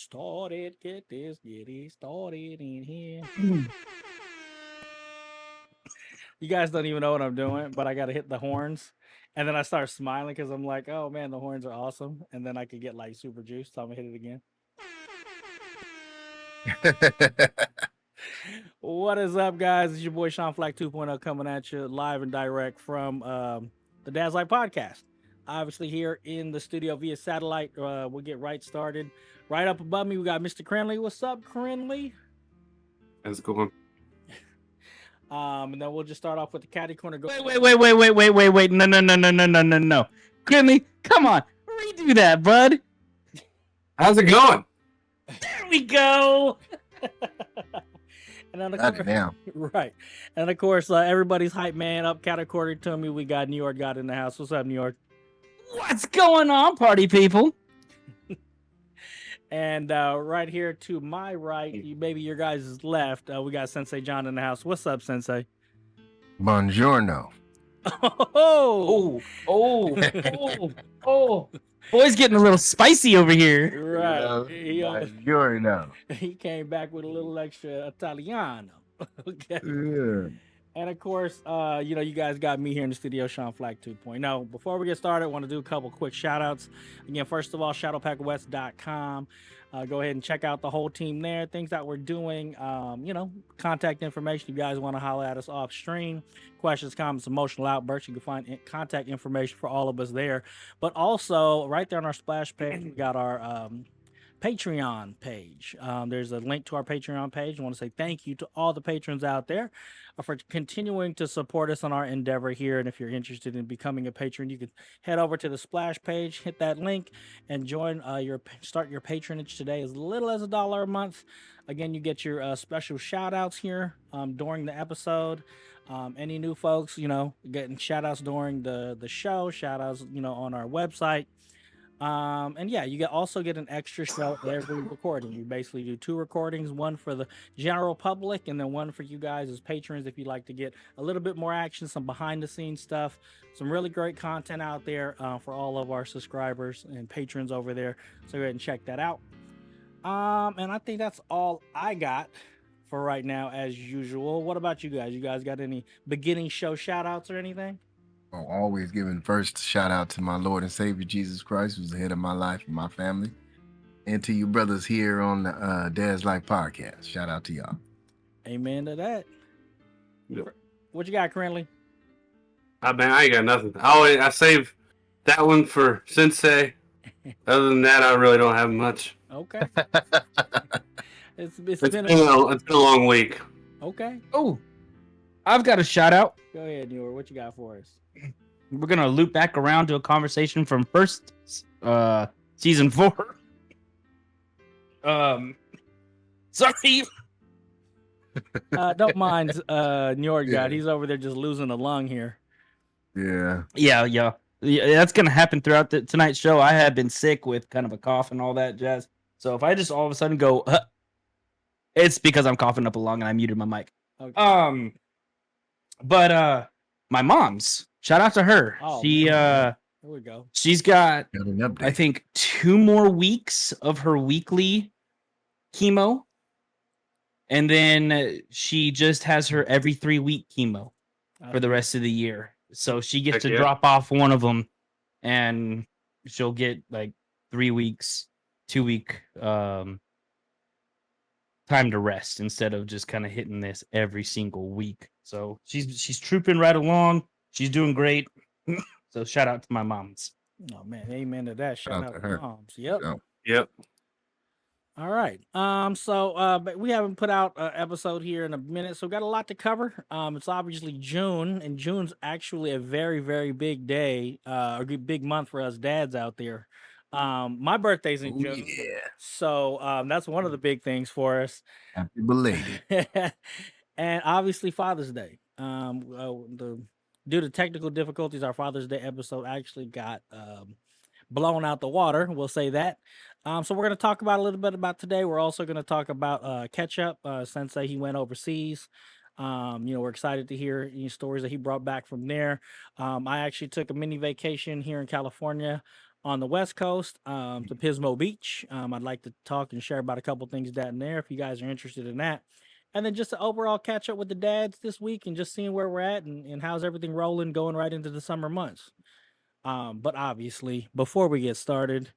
started. Get it started in here. You guys don't even know what I'm doing, but I got to hit the horns. And then I start smiling because I'm like, oh man, the horns are awesome. And then I could get like super juice. So I'm going to hit it again. What is up, guys? It's your boy Sean Flac 2.0 coming at you live and direct from the Dad's Life podcast. Obviously, here in the studio via satellite. We'll get right started. Right up above me, we got Mr. Krinlee. What's up, Krinlee? How's it going? And then we'll just start off with the catty corner. Wait. No. Krinlee, come on. Redo that, bud. How's it going? There we go. And then right. And of course, everybody's hype man up category to me. We got NjordGod in the house. What's up, Njord? What's going on, party people? And right here to my right, maybe your guys' left, we got Sensei Jon in the house. What's up, Sensei? Buongiorno. Oh. Boy's getting a little spicy over here. Right. Buongiorno. He came back with a little extra Italiano. Okay. Yeah. And of course, you guys got me here in the studio, Sean Flac 2.0. Before we get started, I want to do a couple quick shout outs. Again, first of all, shadowpackwest.com. Go ahead and check out the whole team there, things that we're doing, contact information. If you guys want to holler at us off stream, questions, comments, emotional outbursts, you can find contact information for all of us there. But also, right there on our splash page, we got our Patreon page. There's a link to our Patreon page. I want to say thank you to all the patrons out there for continuing to support us on our endeavor here. And if you're interested in becoming a patron, you can head over to the splash page, hit that link, and join start your patronage today as little as $1 a month. Again, you get your special shout outs here during the episode. Any new folks, getting shout outs during the show, shout outs, on our website. And yeah, you also get an extra show every recording. You basically do 2 recordings, one for the general public and then one for you guys as patrons if you'd like to get a little bit more action, some behind the scenes stuff, some really great content out there for all of our subscribers and patrons over there. So go ahead and check that out. And I think that's all I got for right now as usual. What about you guys? You guys got any beginning show shout outs or anything? Always giving first shout out to my Lord and Savior Jesus Christ, who's the head of my life and my family, and to you brothers here on the Dad's Life podcast. Shout out to y'all. Amen to that. Yep. What you got, Krinlee? Man, I ain't got nothing. I saved that one for Sensei. Other than that, I really don't have much. Okay. It's been a long week. Okay. Oh, I've got a shout out. Go ahead, Newer. What you got for us? We're gonna loop back around to a conversation from first season 4. Sorry. Don't mind NjordGod. Yeah. He's over there just losing a lung here. Yeah. That's gonna happen throughout tonight's show. I have been sick with kind of a cough and all that jazz. So if I just all of a sudden go, it's because I'm coughing up a lung and I muted my mic. Okay. But my mom's, shout out to her. Oh, She there we go. she's got Got an update. I think 2 more weeks of her weekly chemo. And then she just has her every 3-week chemo for the rest of the year. So she gets Heck to yeah. drop off one of them and she'll get like 3 weeks, 2-week time to rest instead of just kind of hitting this every single week. So she's trooping right along. She's doing great. So shout out to my moms. Oh man, amen to that. Shout out to to her. moms. Yep. So, Yep. All right. But we haven't put out an episode here in a minute, so we've got a lot to cover. It's obviously June, and June's actually a very, very big day, a big month for us dads out there. My birthday's in June, yeah. so that's one of the big things for us. Happy belated. And obviously Father's Day. Due to technical difficulties, our Father's Day episode actually got blown out the water. We'll say that. So we're going to talk about a little bit about today. We're also going to talk about Ketchup. Sensei, he went overseas. We're excited to hear stories that he brought back from there. I actually took a mini vacation here in California on the West Coast to Pismo Beach. I'd like to talk and share about a couple things down there if you guys are interested in that. And then just to overall catch up with the dads this week and just seeing where we're at and how's everything rolling going right into the summer months. But obviously, before we get started,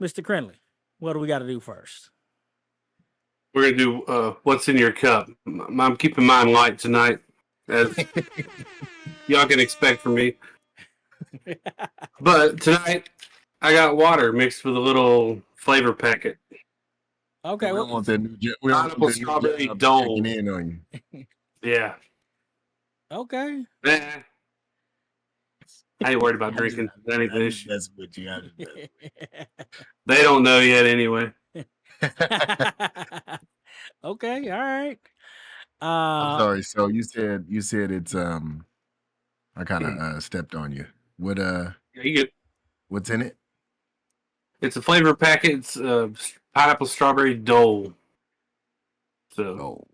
Mr. Krinlee, what do we got to do first? We're gonna do what's in your cup. I'm keeping mine light tonight, as y'all can expect from me. But tonight I got water mixed with a little flavor packet. Okay, we don't want that new we don't Pineapple want that new strawberry job dole. checking in on you. Yeah. Okay. I ain't worried about drinking. That ain't the issue. That's what you got to do. They don't know yet anyway. Okay, all right. I'm sorry. So you said it's I kind of stepped on you. What Yeah, you get. what's in it? It's a flavor packet. It's pineapple strawberry dole. So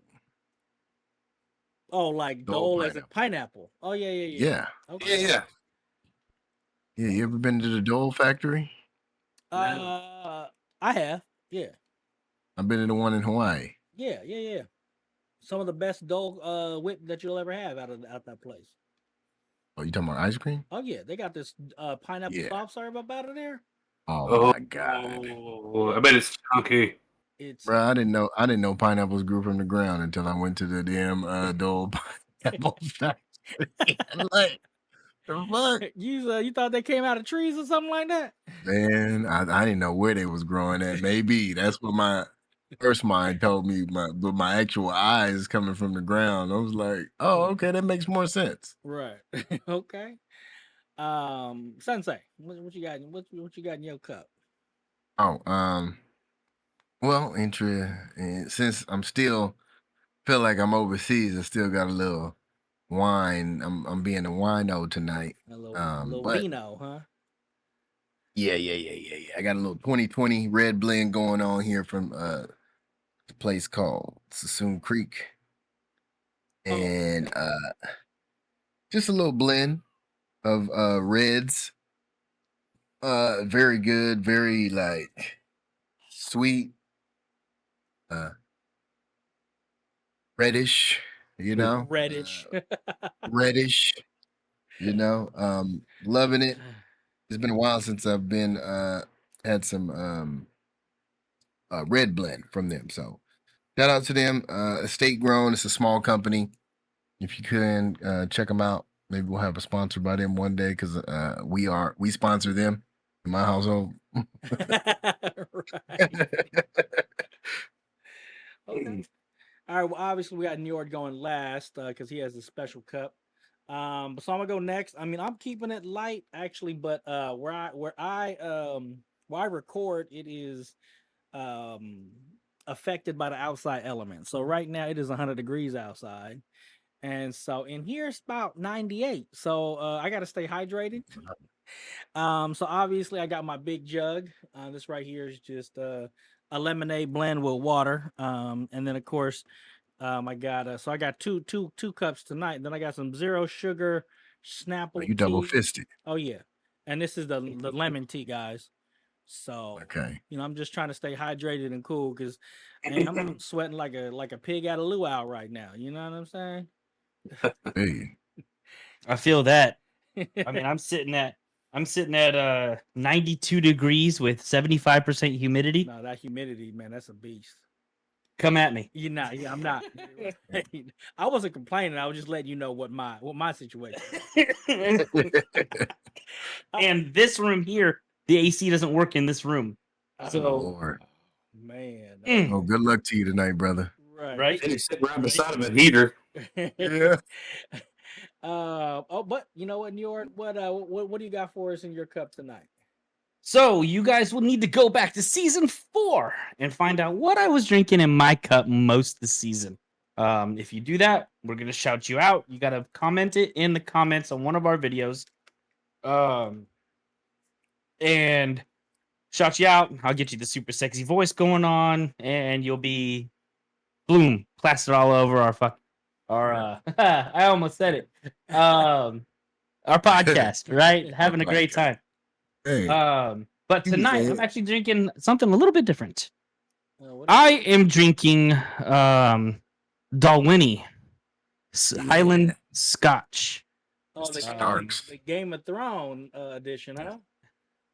Oh, like Dole dole as a pineapple. Oh yeah. yeah. Okay. yeah. Yeah, you ever been to the Dole factory? I have. Yeah. I've been to the one in Hawaii. Yeah. Some of the best dole whip that you'll ever have out that place. Oh, you talking about ice cream? Oh yeah, they got this pineapple Yeah. soft serve up out of there. Oh my god. I bet it's chunky. It's Bro, I didn't know pineapples grew from the ground until I went to the damn Dole pineapple factory. Like, the fuck? you thought they came out of trees or something like that? Man, I didn't know where they was growing at. Maybe that's what my first mind told me, but my actual eyes coming from the ground. I was like, oh, okay, that makes more sense. Right. Okay. Sensei, what you got? What you got in your cup? Oh, well, since I'm still feel like I'm overseas, I still got a little wine. I'm being a wino tonight. A little But vino, huh? yeah. I got a little 2020 red blend going on here from the place called Sassoon Creek. And just a little blend of reds. Very good, very like sweet, reddish, Reddish. reddish, loving it. It's been a while since I've been had some red blend from them. So shout out to them. Estate grown. It's a small company. If you can check them out, maybe we'll have a sponsor by them one day because we sponsor them in my household. Right. Okay. All right. Well, obviously we got Njord going last because he has a special cup. So I'm gonna go next. I mean, I'm keeping it light actually, but where I record, it is affected by the outside element. So right now it is 100 degrees outside, and so in here it's about 98. So I got to stay hydrated. So obviously I got my big jug. This right here is just a lemonade blend with water. And then of course I got two cups tonight. And then I got some zero sugar Snapple You double tea. fisted. Oh yeah, and this is the lemon tea, guys. So Okay. I'm just trying to stay hydrated and cool because man, I'm sweating like a pig out of luau right now. You know what I'm saying? Hey. I feel that. I mean, I'm sitting at 92 degrees with 75% humidity. No, that humidity, man, that's a beast. Come at me. You're not. Yeah, I'm not. I wasn't complaining. I was just letting you know what my situation is. And this room here, the AC doesn't work in this room. So, Lord. Man. Oh, good luck to you tonight, brother. right? And you sit right beside of a heater. Yeah. But you know what, Njord? What do you got for us in your cup tonight? So you guys will need to go back to season 4 and find out what I was drinking in my cup most this season. If you do that, we're gonna shout you out. You gotta comment it in the comments on one of our videos. And shout you out. I'll get you the super sexy voice going on, and you'll be bloom plastered all over our I almost said it. Our podcast, right? Having a great time. Hey. But But tonight I'm actually drinking something a little bit different. What is I am drinking Dalwhinnie Highland Scotch. Oh, the, Starks. the Game of Thrones edition, huh?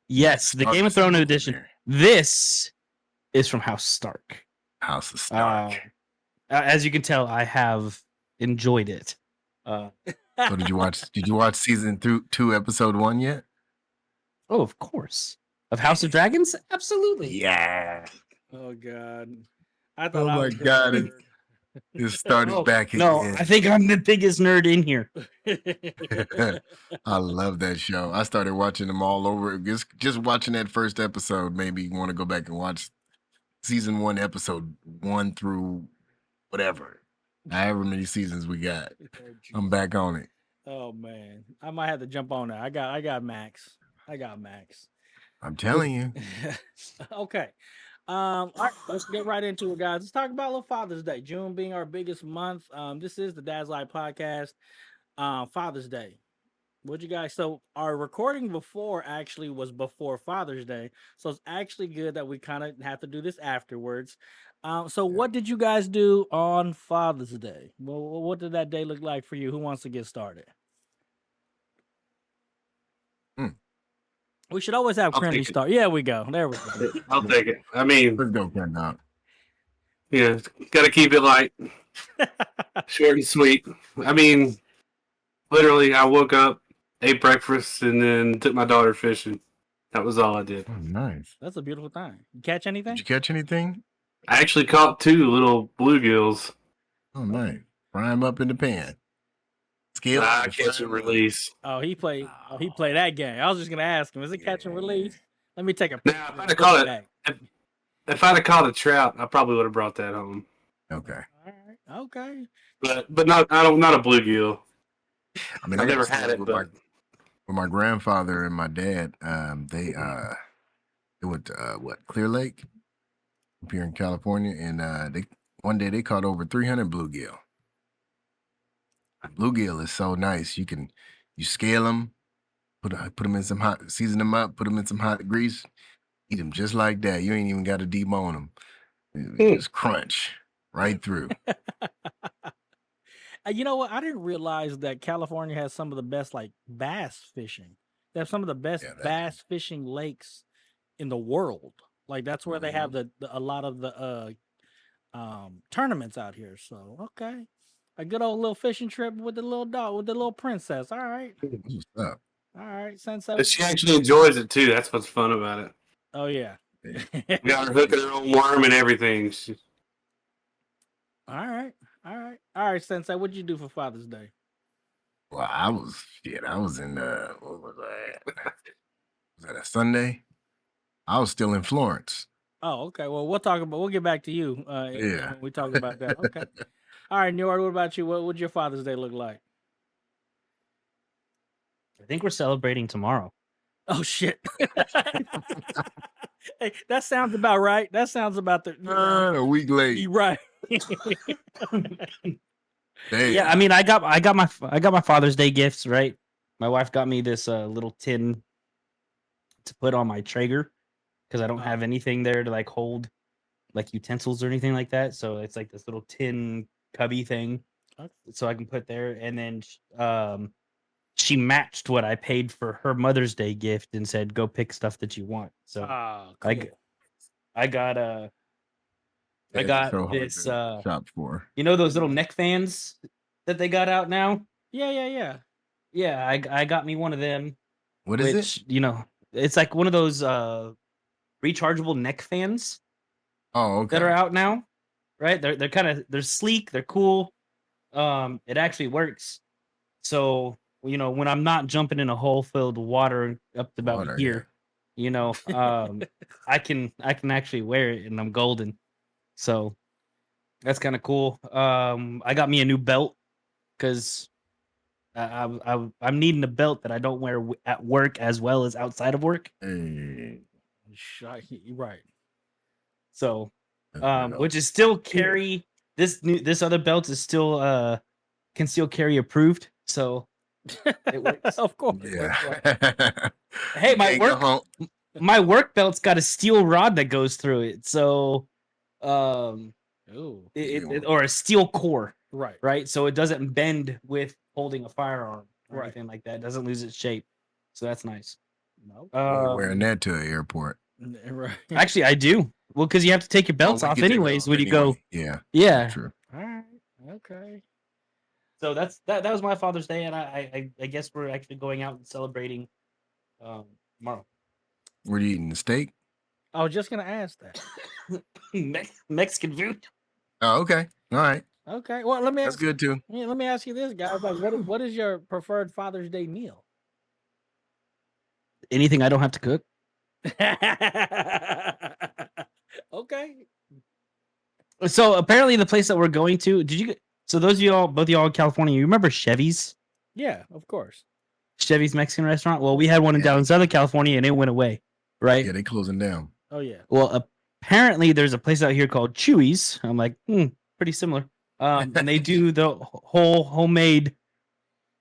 Yes, the Game of Starks Thrones over edition. there. This is from House Stark. House of Stark. As you can tell, I have enjoyed it. So did you watch season 2, episode 1 yet? Oh, of course. Of House of Dragons? Absolutely. Yeah. Oh God. I thought Oh I my was the God, nerd. It started Oh, back no, again. I think I'm the biggest nerd in here. I love that show. I started watching them all over. Just watching that first episode made me want to go back and watch season 1, episode 1 through whatever. However many seasons we got. I'm back on it. Oh man, I might have to jump on that. I got Max. I'm telling you. Okay. All right, let's get right into it, guys. Let's talk about a little Father's Day. June being our biggest month. This is the Dad's Life podcast. Father's Day. What'd you guys? So our recording before actually was before Father's Day, so it's actually good that we kind of have to do this afterwards. So what did you guys do on Father's Day? Well, what did that day look like for you? Who wants to get started? We should always have I'll Krinlee take it. start. Yeah, we go. There we go. I'll take it. I mean, Let's go, Ken. Now. yeah, got to keep it light, short and sweet. I mean, literally, I woke up, ate breakfast, and then took my daughter fishing. That was all I did. Oh, nice. That's a beautiful thing. You catch anything? Did you catch anything? I actually caught 2 little bluegills. Oh, nice. Fry them up in the pan. Scale. Catch and release. Oh, he played that game. I was just gonna ask him, is it catch and release? Let me take a Now, picture. if I'd have caught it, if I'd have caught a trout, I probably would have brought that home. Okay. All right. Okay. But not not a bluegill. I mean, I I never got to had it, but with my grandfather and my dad. They went to Clear Lake up here in California, and one day they caught over 300 bluegill. Bluegill is so nice. You scale them, put them in some hot, season them up, put them in some hot grease, eat them just like that. You ain't even got to debone them. Just crunch right through. You know what? I didn't realize that California has some of the best like bass fishing. They have some of the best bass fishing lakes in the world. Like that's where they have a lot of the tournaments out here. So okay. A good old little fishing trip with the little dog, with the little princess. All right. What's up? All right, Sensei. but she actually enjoys it too. That's what's fun about it. Oh yeah. We got her hooking her own worm and everything. All right, Sensei. What'd you do for Father's Day? Well, I was in what was that? Was that a Sunday? I was still in Florence. Oh, okay. Well, we'll get back to you. Yeah. When we talk about that. Okay. All right, Njord, what about you? What would your Father's Day look like? I think we're celebrating tomorrow. Oh shit. Hey, that sounds about right. That sounds about the A week late. you're right. Damn. Yeah, I mean, I got my Father's Day gifts, right? My wife got me this little tin to put on my Traeger because I don't have anything there to like hold like utensils or anything like that. So it's like this little tin cubby thing, so I can put there. And then she matched what I paid for her Mother's Day gift and said, "Go pick stuff that you want." So cool. I got so hard this to shop for. you know those little neck fans that they got out now? Yeah. Yeah, I got me one of them. What is which, it? You know, it's like one of those rechargeable neck fans Oh, okay. that are out now, right? They're sleek, they're cool. It actually works. So, you know, when I'm not jumping in a hole filled with water up to about here, you know, I can actually wear it and I'm golden. So that's kind of cool. I got me a new belt because I'm needing a belt that I don't wear at work as well as outside of work. Hey. Right. So, which is still carry this other belt is still can still carry approved. So it works. Of course. Yeah. Hey, my work. my work belt's got a steel rod that goes through it. So, Ooh. or a steel core, Right. right? So it doesn't bend with holding a firearm or Right. anything like that. It doesn't lose its shape. So that's nice. No. Wearing that to an airport. Right. Actually, I do. Well, because you have to take your belts Oh, we off get that anyways off when you go. anyway. Yeah. Yeah. True. All right. Okay. So that was my Father's Day, and I guess we're actually going out and celebrating tomorrow. Were you eating the steak? I was just gonna ask that. Mexican food. Oh, okay. All right. Okay. Well, let me That's ask, good too. yeah, let me ask you this, guys. Like, what is your preferred Father's Day meal? Anything I don't have to cook. Okay. So apparently, the place that we're going to, so those of y'all, both of y'all in California, you remember Chevy's? Yeah, of course. Chevy's Mexican restaurant. Well, we had one down in Southern California, and it went away. Right. Yeah, they closing down. Oh yeah. Well, apparently there's a place out here called Chewy's. I'm like, pretty similar. And they do the whole homemade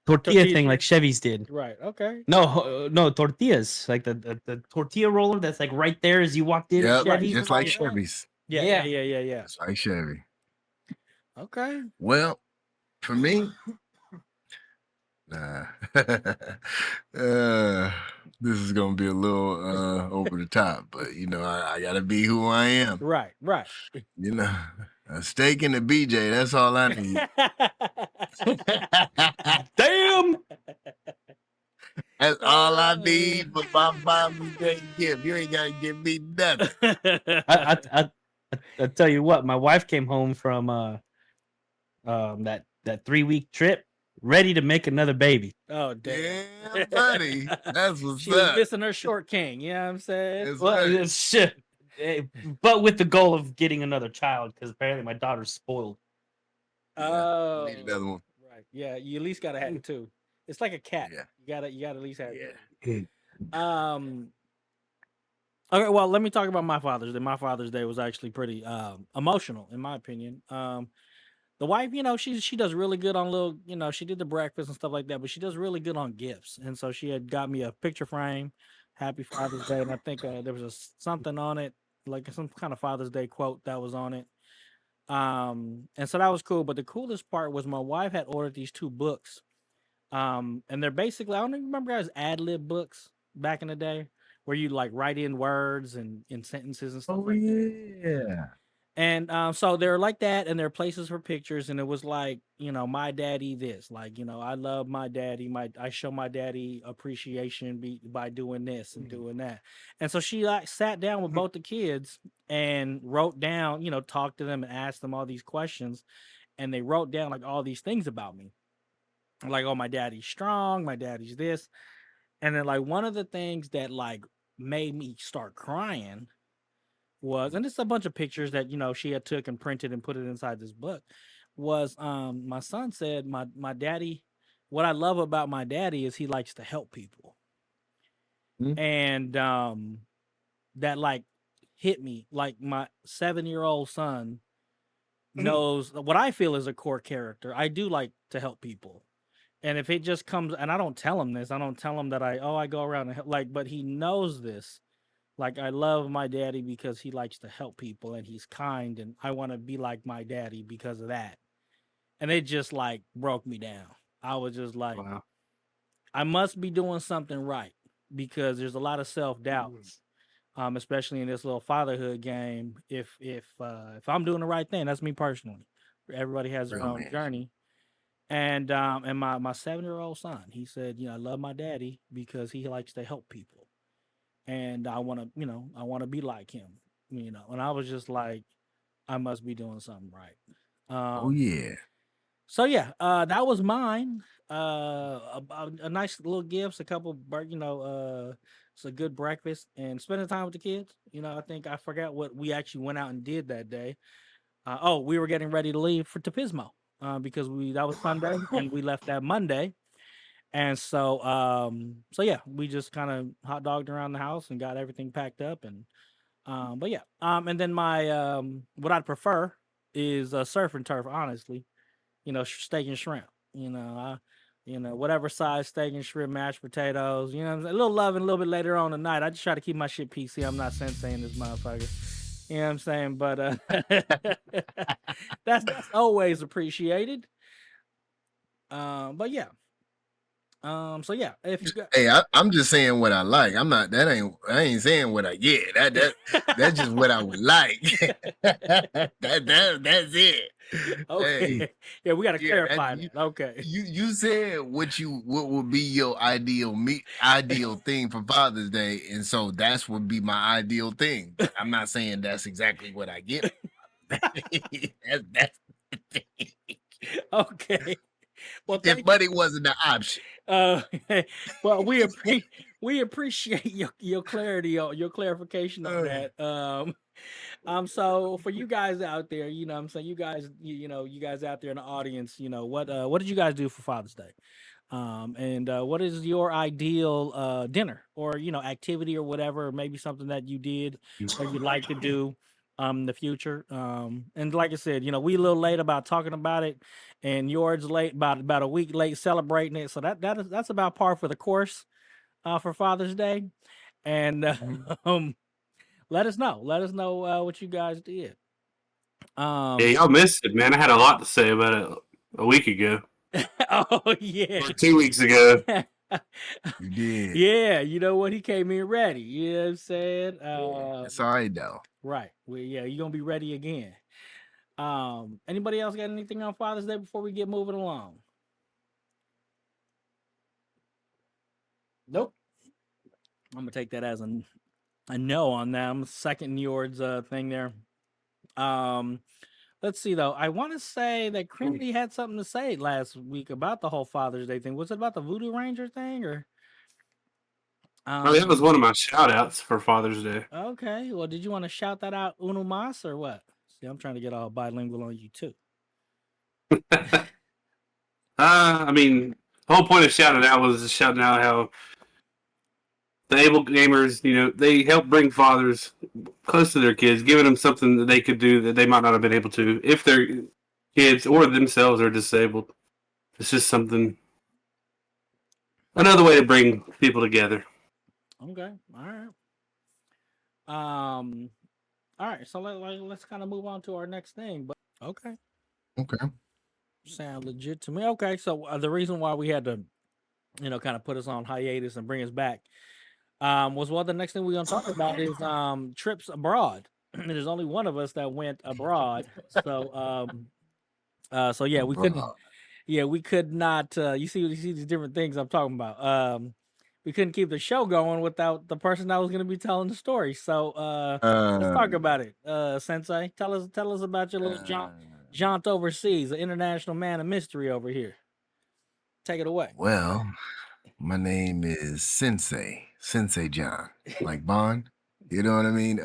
tortilla Tortillas. thing like Chevy's did. Right. Okay. No tortillas, like the tortilla roller that's like right there as you walked in. Yep, Chevy's. just like Chevy's. Yeah. Yeah. Just like Chevy. Okay. Well, for me, nah. This is gonna be a little over the top, but you know, I gotta be who I am. Right. Right. You know, a steak and a BJ, that's all I need. Damn. That's all I need for my Father's Day gift. You ain't gotta give me nothing. I tell you what, my wife came home from that 3-week trip, ready to make another baby. Oh damn. Yeah, buddy. That's what's She was up. missing her short king. You know what I'm saying? That's Well, right. it's shit. But with the goal of getting another child, because apparently my daughter's spoiled. Oh. We need another one. Right. Yeah. You at least gotta have two. It's like a cat. Yeah. You gotta at least have Yeah. two. Okay, well, let me talk about my Father's Day. My Father's Day was actually pretty emotional, in my opinion. The wife, she does really good on little, she did the breakfast and stuff like that, but she does really good on gifts. And so she had got me a picture frame, Happy Father's Day, and I think there was something on it, like some kind of Father's Day quote that was on it. And so that was cool. But the coolest part was my wife had ordered these 2 books. And they're basically, I don't even remember guys ad lib books back in the day where you like write in words and in sentences and stuff Oh, like that. yeah. And so they're like that, and there are places for pictures, and it was like, my daddy this, like, I love my daddy, I show my daddy appreciation by doing this and doing that. And so she like sat down with both the kids and wrote down, talked to them and asked them all these questions, and they wrote down like all these things about me. Like, oh, my daddy's strong, my daddy's this. And then like one of the things that like made me start crying was, and it's a bunch of pictures that she had took and printed and put it inside this book, was my son said my daddy, what I love about my daddy is he likes to help people. And that like hit me, like my 7-year-old son knows what I feel is a core character. I do like to help people. And if it just comes, and I don't tell him this, I don't tell him that I go around and help, like, but he knows this. Like, I love my daddy because he likes to help people and he's kind, and I want to be like my daddy because of that. And it just like broke me down. I was just like, Wow. I must be doing something right, because there's a lot of self-doubt, especially in this little fatherhood game. If I'm doing the right thing, that's me personally. Everybody has their own journey. And my 7-year-old son, he said, I love my daddy because he likes to help people. And I want to, I want to be like him, and I was just like, I must be doing something right. Oh, yeah. So yeah, that was mine. A nice little gifts, a couple, it's a good breakfast and spending time with the kids. I think I forgot what we actually went out and did that day. We were getting ready to leave for Tupismo, because that was Sunday and we left that Monday. And so yeah, we just kind of hot dogged around the house and got everything packed up. And but yeah, and then my what I'd prefer is surf and turf, honestly. Steak and shrimp. You know, whatever size steak and shrimp, mashed potatoes. You know, what I'm saying? A little loving a little bit later on tonight. I just try to keep my shit PC. I'm not senseiing this motherfucker. You know what I'm saying? But that's always appreciated. But yeah. So yeah, if you got Hey, I'm just saying what I like. I'm not. I ain't saying what I get. That's just what I would like. That's it. okay, Hey, yeah, we got to yeah, clarify that. Okay, you said what would be your ideal thing for Father's Day, and so that's would be my ideal thing. But I'm not saying that's exactly what I get. that's the thing. okay. Well, If thank you. money wasn't the option. Well, we appreciate your clarity, your clarification on that. So for you guys out there, you know, what I'm saying, you guys out there in the audience, you know, what did you guys do for Father's Day? And what is your ideal dinner or activity or whatever, or maybe something that you did or you'd like to do in the future? And like I said, we a little late about talking about it, and yours late about a week late celebrating it. So that's about par for the course for Father's Day. And let us know. Let us know what you guys did. Yeah, y'all missed it, man. I had a lot to say about it a week ago. Oh yeah. Or 2 weeks ago. You did. Yeah, you know what? He came in ready. You know what I'm saying? It's all right though. Right. Well, yeah, you're gonna be ready again. Anybody else got anything on Father's Day before we get moving along? Nope. I'm gonna take that as a no on that. I'm second Njord's thing there. Let's see though. I want to say that Krinlee had something to say last week about the whole Father's Day thing. Was it about the Voodoo Ranger thing or? That was one of my shout outs for Father's Day. Okay. Well, did you want to shout that out, Uno Mas, or what? See, I'm trying to get all bilingual on you too. I mean, the whole point of shouting out was shouting out how the able gamers, they help bring fathers close to their kids, giving them something that they could do that they might not have been able to if their kids or themselves are disabled. It's just another way to bring people together. Okay. All right. All right. So let's kind of move on to our next thing. But okay. Okay. Sound legit to me. Okay. So the reason why we had to, kind of put us on hiatus and bring us back, was the next thing we're gonna talk about is trips abroad. There's only one of us that went abroad. So yeah, we couldn't. Yeah, we could not. You see these different things I'm talking about. We couldn't keep the show going without the person that was going to be telling the story. So let's talk about it. Sensei, tell us about your little jaunt overseas, an international man of mystery over here. Take it away. Well, my name is Sensei Jon, like Bond. You know what I mean?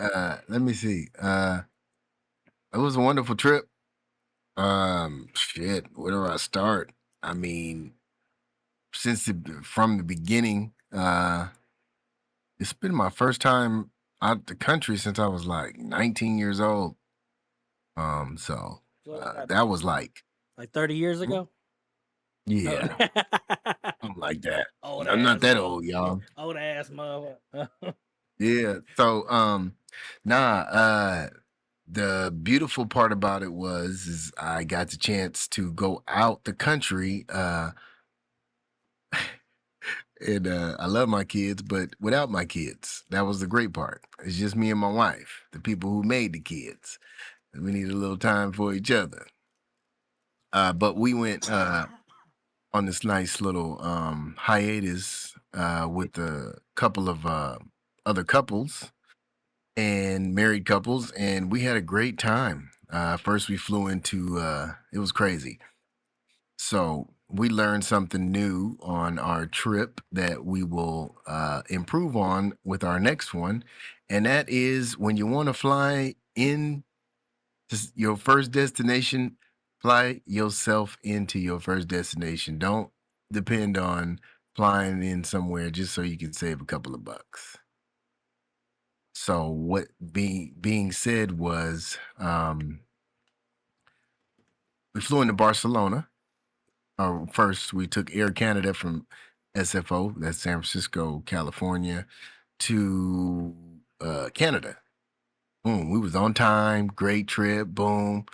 Let me see. It was a wonderful trip. Shit, where do I start? I mean, from the beginning, it's been my first time out the country since I was like 19 years old. So that was like 30 years ago. Yeah, something like that. Old I'm not ass that mother- old, y'all. Old ass mother. Yeah. So the beautiful part about it is I got the chance to go out the country and I love my kids, but without my kids. That was the great part. It's just me and my wife, the people who made the kids. And we need a little time for each other. But we went on this nice little hiatus with a couple of other couples and married couples, and we had a great time. First, we flew into it was crazy. So we learned something new on our trip that we will improve on with our next one, and that is when you want to fly in your first destination, fly yourself into your first destination. Don't depend on flying in somewhere just so you can save a couple of bucks. So what being said was we flew into Barcelona. first we took Air Canada from SFO, that's San Francisco, California, to Canada. Boom, we was on time, great trip, boom,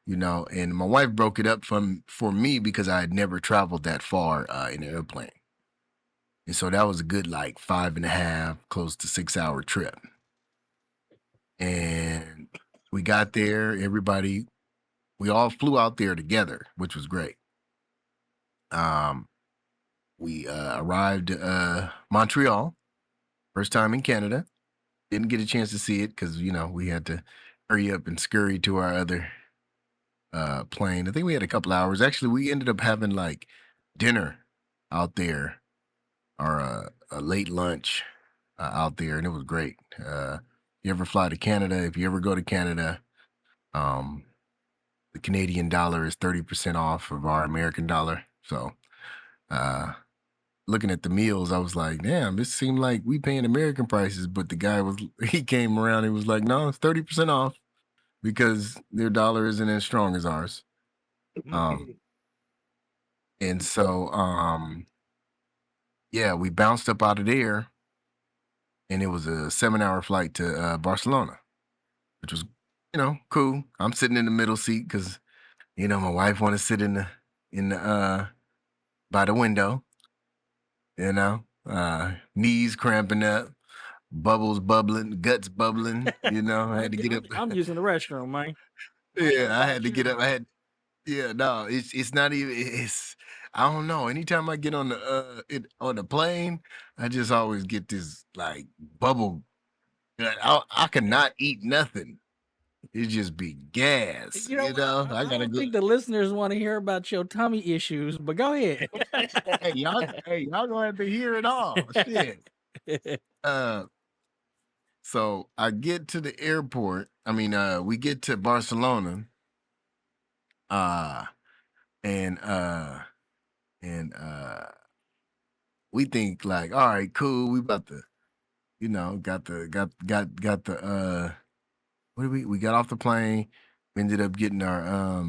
and my wife broke it up for me because I had never traveled that far in an airplane. And so that was a good like 5.5, close to 6 hour trip. And we got there, we all flew out there together, which was great. We arrived Montreal, first time in Canada. Didn't get a chance to see it because we had to hurry up and scurry to our other plane. I think we had a couple hours. Actually, we ended up having like dinner out there, or a late lunch out there, and it was great. You ever fly to Canada? If you ever go to Canada, the Canadian dollar is 30% off of our American dollar. So, looking at the meals, I was like, damn, it seemed like we paying American prices, but the guy he came around, he was like, no, it's 30% off because their dollar isn't as strong as ours. And so, yeah, we bounced up out of there, and it was a 7-hour flight to Barcelona, which was, cool. I'm sitting in the middle seat because, my wife want to sit in the by the window, knees cramping up, bubbles bubbling, guts bubbling, I had to get up. I'm using the restroom, man. Yeah, I had to get up. No, it's not even, I don't know. Anytime I get on the plane, I just always get this like bubble. I cannot eat nothing. It just be gas. You know, I gotta don't go. think the listeners want to hear about your tummy issues, but go ahead. Hey, y'all gonna have to hear it all. Shit. So I get to the airport. I mean, we get to Barcelona. And we think like, all right, cool. We about to, got the what did we got off the plane. We ended up getting our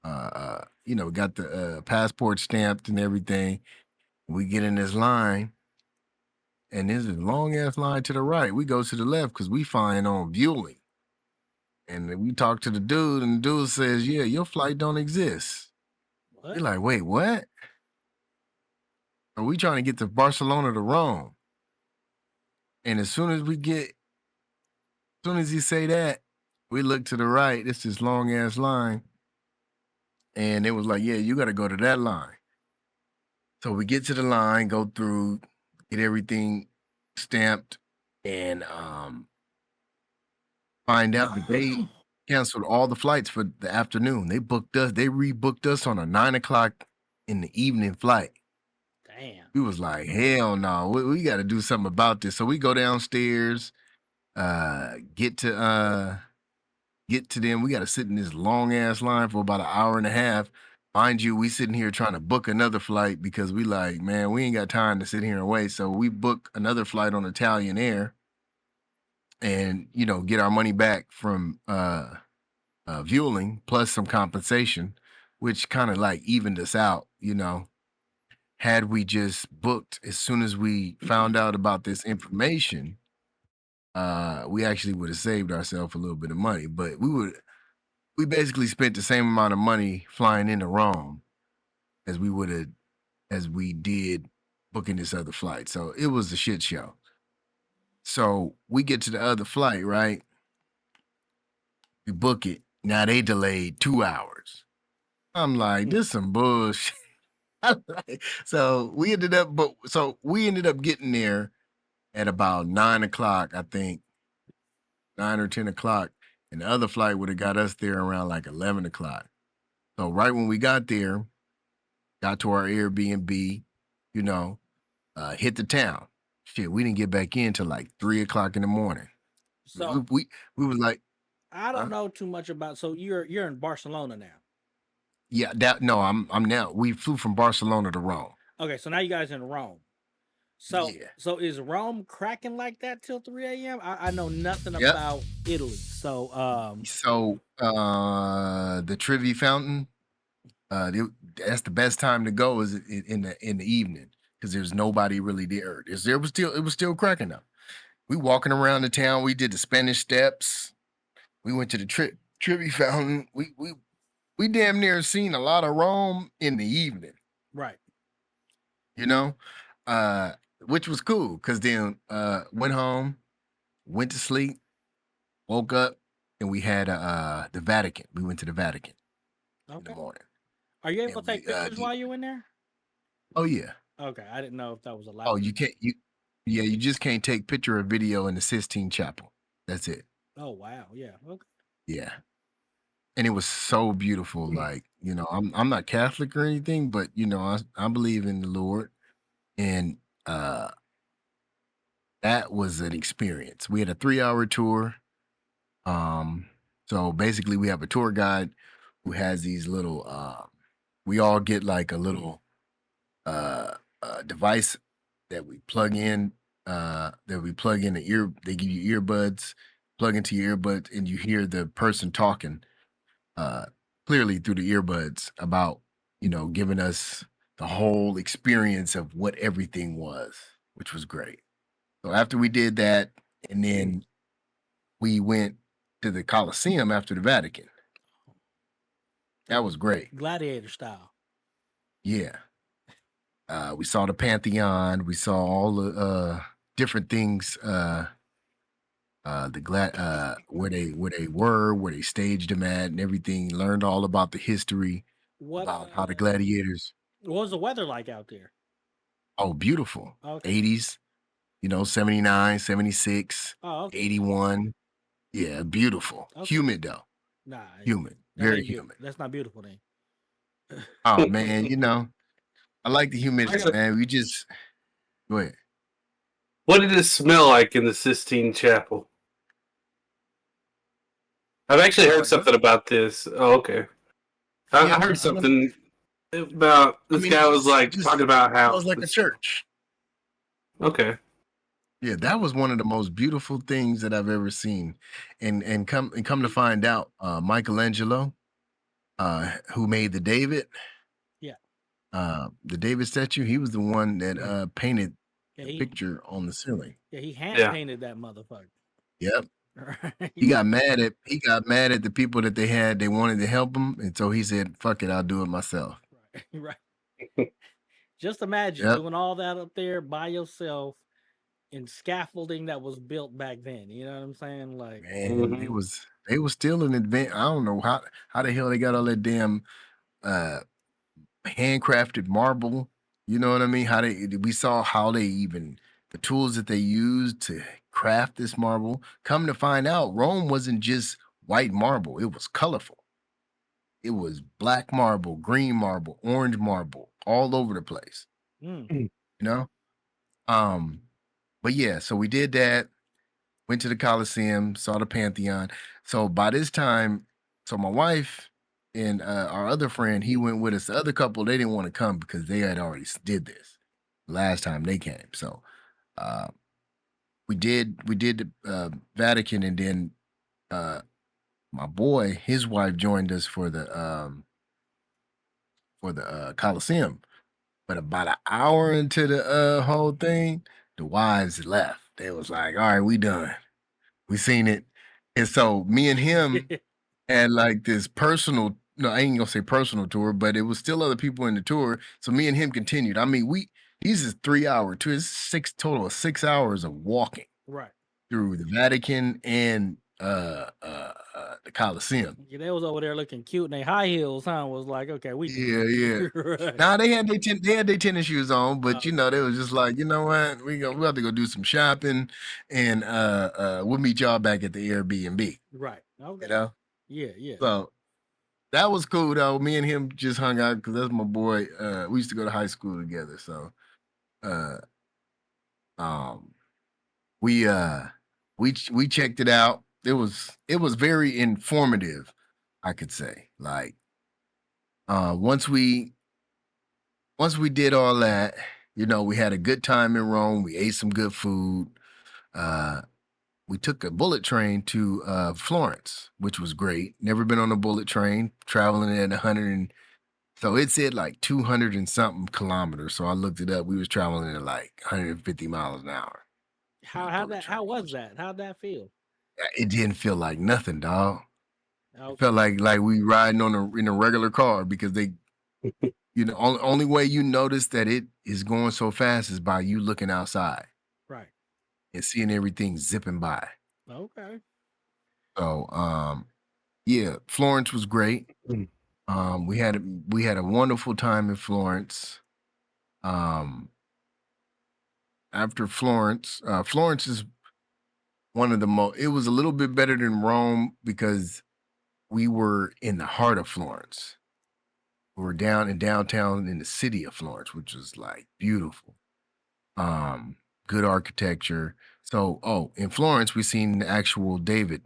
got the passport stamped and everything. We get in this line, and there's a long ass line to the right. We go to the left because we flying on Vueling. And then we talk to the dude, and the dude says, yeah, your flight don't exist. What? We're like, wait, what? Are we trying to get to Barcelona to Rome? And as soon as he say that, we look to the right. It's this long ass line. And it was like, yeah, you got to go to that line. So we get to the line, go through, get everything stamped, and find out that they canceled all the flights for the afternoon. They rebooked us on a 9:00 in the evening flight. Damn. We was like, hell no, we got to do something about this. So we go downstairs, get to them. We got to sit in this long ass line for about an hour and a half. Mind you, we sitting here trying to book another flight because we like, man, we ain't got time to sit here and wait. So we book another flight on Italian Air and, get our money back from Vueling plus some compensation, which kind of like evened us out, Had we just booked as soon as we found out about this information, we actually would have saved ourselves a little bit of money. But we basically spent the same amount of money flying into Rome as we did booking this other flight. So it was a shit show. So we get to the other flight, right? We book it. Now they delayed 2 hours. I'm like, this some bullshit. So we ended up getting there at about 9:00, I think, 9 or 10 o'clock, and the other flight would have got us there around like 11 o'clock. So right when we got there, got to our Airbnb, hit the town. Shit, we didn't get back in till like 3 o'clock in the morning. So we was like, I don't know too much about. So you're in Barcelona now. yeah, I'm now. We flew from Barcelona to Rome. Okay, so now you guys in Rome. So is Rome cracking like that till 3 a.m.? I know nothing about Italy. So the Trevi Fountain, That's the best time to go is in the evening because there's nobody really there. It was still cracking up. We walking around the town. We did the Spanish Steps. We went to the Trivy Fountain. We damn near seen a lot of Rome in the evening. Right. You know, which was cool because then went home, went to sleep, woke up, and we had the Vatican. We went to the Vatican in the Okay. morning. Are you able And to take pictures while you in there? Oh yeah. Okay, I didn't know if that was allowed. Oh, you can't. You just can't take picture or video in the Sistine Chapel. That's it. Oh wow, yeah. Okay. Yeah. And it was so beautiful. Like, I'm not Catholic or anything, but I believe in the Lord. And that was an experience. We had a 3-hour tour. So basically we have a tour guide who has these little we all get like a little device that we plug in the ear. They give you earbuds, plug into your earbuds, and you hear the person talking clearly through the earbuds about giving us the whole experience of what everything was, which was great. So after we did that, and then we went to the Colosseum after the Vatican. That was great. Gladiator style. Yeah. We saw the Pantheon. We saw all the different things. Where they staged them at, and everything. Learned all about the history, about how the gladiators. What was the weather like out there? Oh, beautiful. Okay. 80s. 79, 76, okay. 81. Yeah, beautiful. Okay. Humid though. Nah. Humid. Very humid. That's not beautiful then. Oh man, I like the humidity, man. Go ahead. What did it smell like in the Sistine Chapel? I've actually heard something about this. Oh, okay. I heard something about this guy was like talking about how it was like a church. Okay. Yeah, that was one of the most beautiful things that I've ever seen, and come to find out, Michelangelo, who made the David, the David statue, he was the one that painted the picture on the ceiling. Yeah, he hand painted that motherfucker. Yep. He got mad at the people that they wanted to help him, and so he said, "Fuck it, I'll do it myself." Right. Just imagine doing all that up there by yourself in scaffolding that was built back then. You know what I'm saying? Like, man, they was still in advance. I don't know how the hell they got all that damn handcrafted marble. You know what I mean? We saw how the tools that they used to craft this marble. Come to find out, Rome wasn't just white marble; it was colorful. It was black marble, green marble, orange marble, all over the place. But yeah, so we did that. Went to the Colosseum, saw the Pantheon. So by this time, my wife and our other friend, he went with us. The other couple, they didn't want to come because they had already did this last time they came. So we did the Vatican, and then my boy, his wife joined us for the Colosseum. But about an hour into the whole thing, the wives left. They was like, "All right, we done. We seen it." And so me and him had like this personal, no, I ain't gonna say personal tour, but it was still other people in the tour. So me and him continued. I mean, these is 3-hour tour. It's total of 6 hours of walking through the Vatican and the Colosseum. Yeah, they was over there looking cute in their high heels, huh? Was like, okay, we right. Now they had their tennis shoes on, but they was just like, you know what, we have to go do some shopping, and we'll meet y'all back at the Airbnb. Right. Okay. Yeah. So that was cool though. Me and him just hung out because that's my boy. We used to go to high school together, so we checked it out. It was very informative, I could say. Like once we did all that, we had a good time in Rome. We ate some good food. We took a bullet train to Florence, which was great. Never been on a bullet train, traveling at So it said like 200 and something kilometers. So I looked it up. We was traveling at like 150 miles an hour. How was that? How'd that feel? It didn't feel like nothing, dog. It Okay. felt like we riding in a regular car because they, only way you notice that it is going so fast is by you looking outside Right. and seeing everything zipping by. Okay. So, yeah, Florence was great. We had a wonderful time in Florence. After Florence, Florence is one of the most. It was a little bit better than Rome because we were in the heart of Florence. We were down in downtown in the city of Florence, which was like beautiful. Good architecture. So, in Florence, we seen the actual David.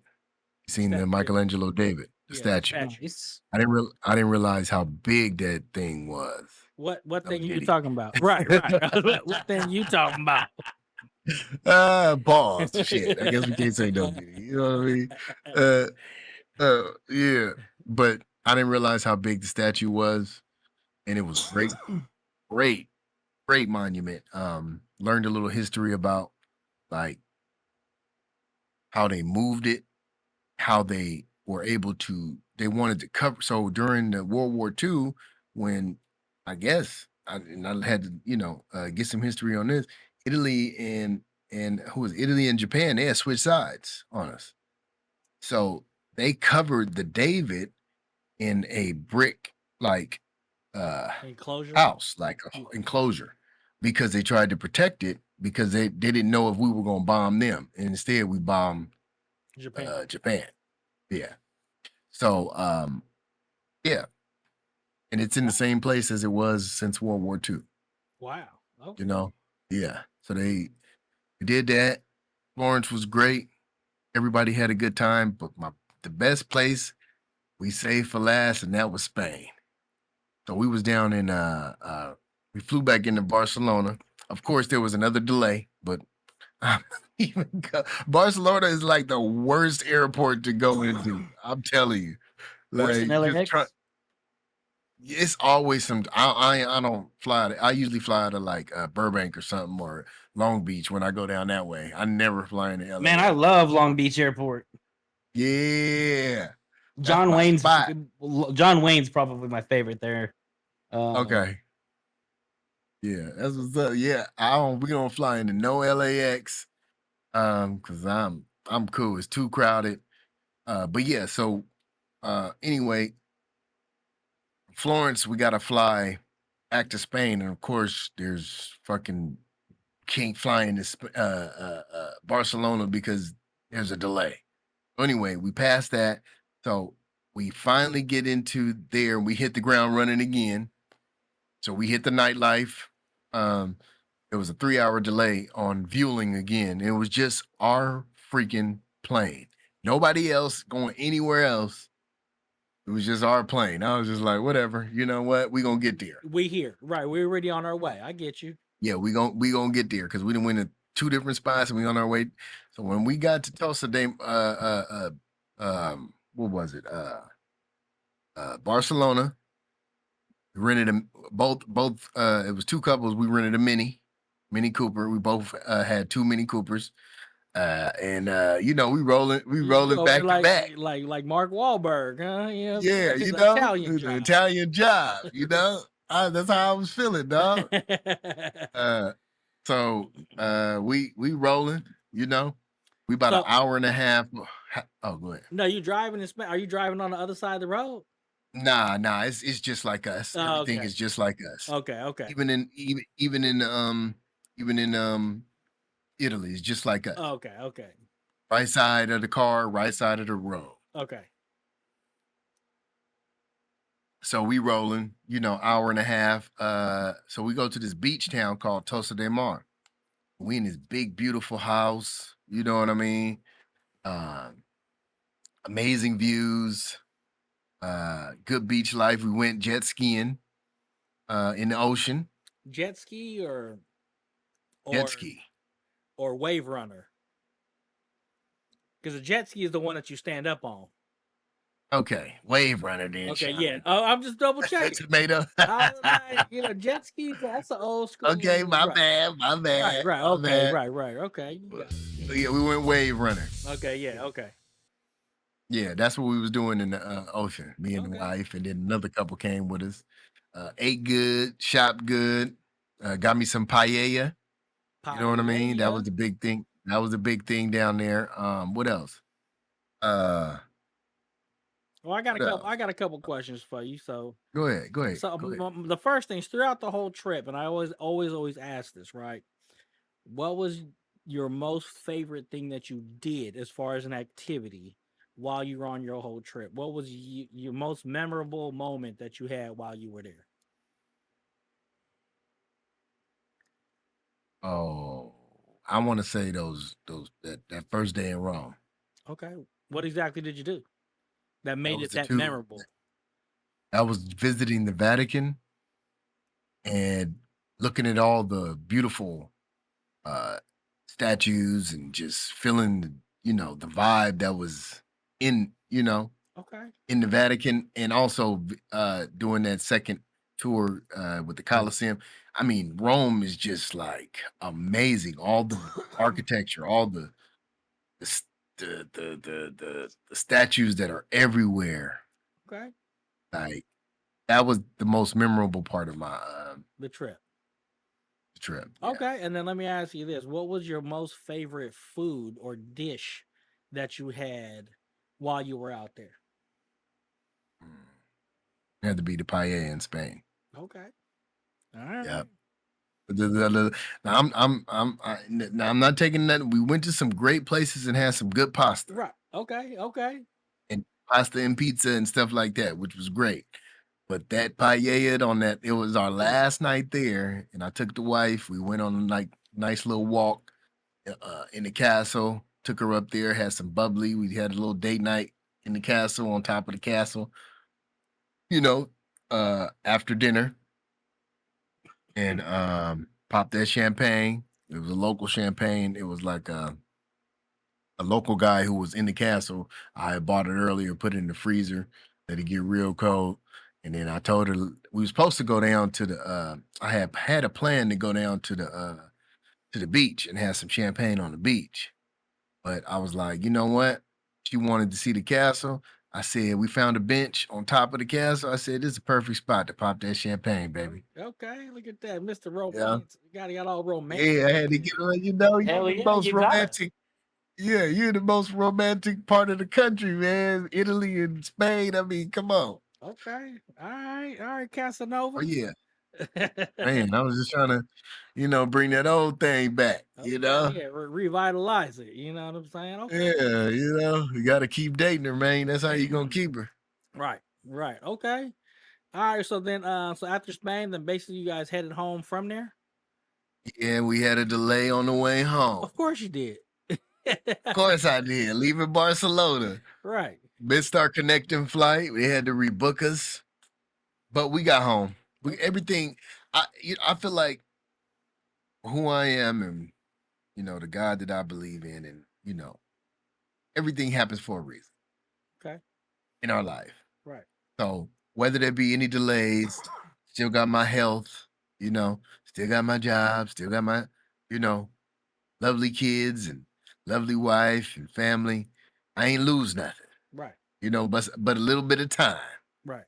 We seen the Michelangelo David, the statue. Nice. I didn't realize how big that thing was. What Oh, thing you did he? talking about? Right. What thing you talking about? Pause. Shit. I guess we can't say no diddy. You know what I mean? Yeah. But I didn't realize how big the statue was, and it was great, great, great monument. Learned a little history about like how they moved it, how they were able to. They wanted to cover. So during the World War II, when I guess I had to, get some history on this. Italy and who was it? Italy and Japan? They had switched sides on us. So they covered the David in a brick like Enclosure. house, like a enclosure, because they tried to protect it because they didn't know if we were going to bomb them, and instead we bombed Japan. Japan. Yeah. So yeah, and it's in the same place as it was since World War II. Wow. Okay. You know, yeah. So we did that. Florence was great. Everybody had a good time, but the best place we saved for last, and that was Spain. So we was down in we flew back into Barcelona. Of course, there was another delay, but Barcelona is like the worst airport to go into. I'm telling you, Worse than like LAX? it's always some. I don't fly. I usually fly to like Burbank or something or Long Beach when I go down that way. I never fly into LA. Man, I love Long Beach Airport. Yeah, John my Wayne's spot. John Wayne's probably my favorite there. Okay. Yeah, that's what's up. Yeah, we don't fly into no LAX because I'm cool. It's too crowded. But yeah, so anyway, Florence, we gotta fly back to Spain, and of course, there's fucking can't fly into Barcelona because there's a delay. Anyway, we passed that, so we finally get into there. We hit the ground running again. So we hit the nightlife. There was a 3-hour delay on fueling again. It was just our freaking plane. Nobody else going anywhere else. It was just our plane. I was just like, whatever. You know what? We gonna get there. We here. Right. We're already on our way. I get you. Yeah, we gonna get there because we didn't win at 2 different spots and we on our way. So when we got to Tulsa, what was it? Barcelona. We rented both. It was 2 couples. We rented a Mini Cooper. We both had 2 Mini Coopers. And we rolling back to back. Like Mark Wahlberg, huh? Yeah, the Italian the job. Italian job, that's how I was feeling, dog. So we rolling, we about an hour and a half. Oh, go ahead. No, you driving in Spain. Are you driving on the other side of the road? Nah, it's just like us. Oh, Everything okay. is just like us. Okay. Even in Italy, it's just like us. Okay. Right side of the car, right side of the road. Okay. So we rolling, hour and a half. So we go to this beach town called Tosa de Mar. We in this big, beautiful house. You know what I mean? Amazing views. Good beach life. We went jet skiing in the ocean. Jet ski or Jet ski. or wave runner? Because a jet ski is the one that you stand up on. Okay, Wave Runner then. Okay, Sean. yeah. Oh, I'm just double checking. Tomato. I was like, jet skis. That's an old school. Okay, my right. bad, my bad. Right. my Okay. bad. Right. Okay. You got it. Yeah, we went Wave Runner. Okay. Yeah. Okay. Yeah, that's what we was doing in the ocean. Me and the Okay. wife, and then another couple came with us. Ate good, shopped good. Got me some paella. You know what I mean? That was Paella. the big thing. That was the big thing down there. What else? Well, I got What a couple. else? I got a couple questions for you. So, Go ahead. Go ahead. so Go ahead. the first things throughout the whole trip, and I always ask this, right? What was your most favorite thing that you did as far as an activity while you were on your whole trip? What was your most memorable moment that you had while you were there? Oh, I want to say that first day in Rome. Okay. What exactly did you do that That made was it the that two. memorable? I was visiting the Vatican and looking at all the beautiful uh statues and just feeling the vibe that was in Okay. in the Vatican, and also doing that second tour with the Colosseum. I mean, Rome is just like amazing. All the architecture, all the s- the statues that are everywhere. Okay. Like that was the most memorable part of my The trip. trip. Yeah. Okay. And then let me ask you this. What was your most favorite food or dish that you had while you were out there? Had to be the paella in Spain. Okay. All right. Yeah. Now now I'm not taking that. We went to some great places and had some good pasta Right. Okay. Okay. and pasta and pizza and stuff like that, which was great. But that paella on that, it was our last night there, and I took the wife. We went on a like nice little walk in the castle. Took her up there, had some bubbly. We had a little date night in the castle on top of the castle. You know, after dinner, and popped that champagne. It was a local champagne. It was like a local guy who was in the castle. I had bought it earlier, put it in the freezer, let it get real cold. And then I told her we were supposed to go down to the I had a plan to go down to the beach and have some champagne on the beach. But I was like, you know what? She wanted to see the castle. I said, we found a bench on top of the castle. I said, this is a perfect spot to pop that champagne, baby. Okay. Look at that, Mr. Yeah. Romance. You got all romantic. Yeah, I had to get on, you're Hell the yeah, most you got it. romantic. Yeah, you're the most romantic part of the country, man. Italy and Spain. I mean, come on. Okay. All right. All right, Oh Casanova. yeah. Man, I was just trying to, bring that old thing back, Okay, yeah, revitalize it. You know what I'm saying? Okay. Yeah, you gotta keep dating her, man. That's how you gonna keep her. Right, right. Okay. All right. So then, so after Spain, then basically you guys headed home from there. Yeah, we had a delay on the way home. Of course you did. Of course I did. Leaving Barcelona. Right. Missed our connecting flight. We had to rebook us. But we got home. Everything I feel like who I am and the God that I believe in, and everything happens for a reason Okay. in our life. Right. So whether there be any delays, still got my health, still got my job, still got my, you know, lovely kids and lovely wife and family. I ain't lose nothing, Right. but a little bit of time, Right.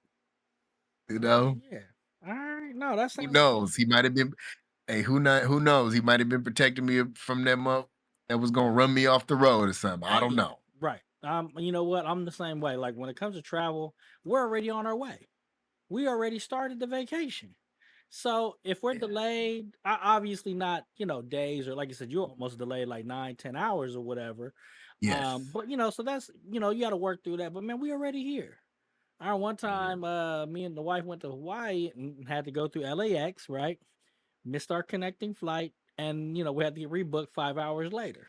you know. Yeah. All right. No, that Who sounds knows? He might have been. Hey, who knows? He might have been protecting me from that month that was gonna run me off the road or something. I Oh don't yeah. know. Right. You know what? I'm the same way. Like when it comes to travel, we're already on our way. We already started the vacation. So if we're Yeah. delayed, obviously not, days or like you said, you're almost delayed like 9, 10 hours or whatever. Yes. But so that's you got to work through that. But man, we already here. Our one Yeah. time, me and the wife went to Hawaii and had to go through LAX, right? Missed our connecting flight, and we had to get rebooked 5 hours later.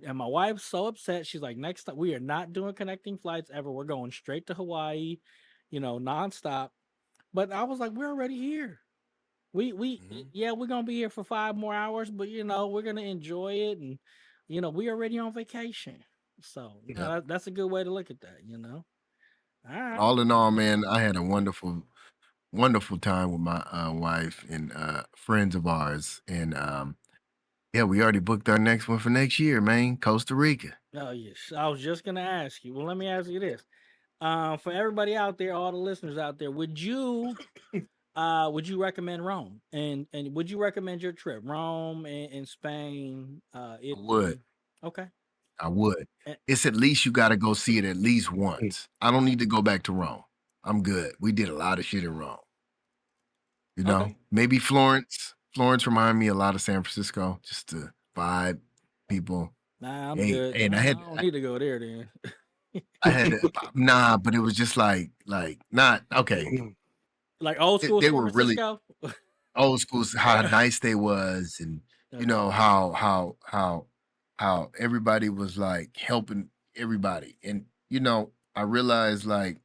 And my wife's so upset. She's like, next time we are not doing connecting flights ever. We're going straight to Hawaii, nonstop. But I was like, we're already here. Mhm. Yeah, we're gonna be here for 5 more hours, but we're gonna enjoy it, and we already on vacation. So Yep. that's a good way to look at that. All right. All in all, man, I had a wonderful time with my wife and friends of ours, and yeah, we already booked our next one for next year, man. Costa Rica. Oh yes, I was just gonna ask you. Well, let me ask you this: for everybody out there, all the listeners out there, would you recommend Rome? And would you recommend your trip, Rome and Spain, I would. Italy? Okay. I would. And, It's at least you got to go see it at least once. I don't need to go back to Rome. I'm good. We did a lot of shit in Rome. You know, okay. maybe Florence. Florence reminded me a lot of San Francisco. Just the vibe, people. Nah, I'm Hey, good. and I don't need to go there then. I had nah, but it was just like not okay. Like old school They San were really Francisco. old school. How nice they was, and you Okay. know how everybody was like helping everybody, and you know I realized like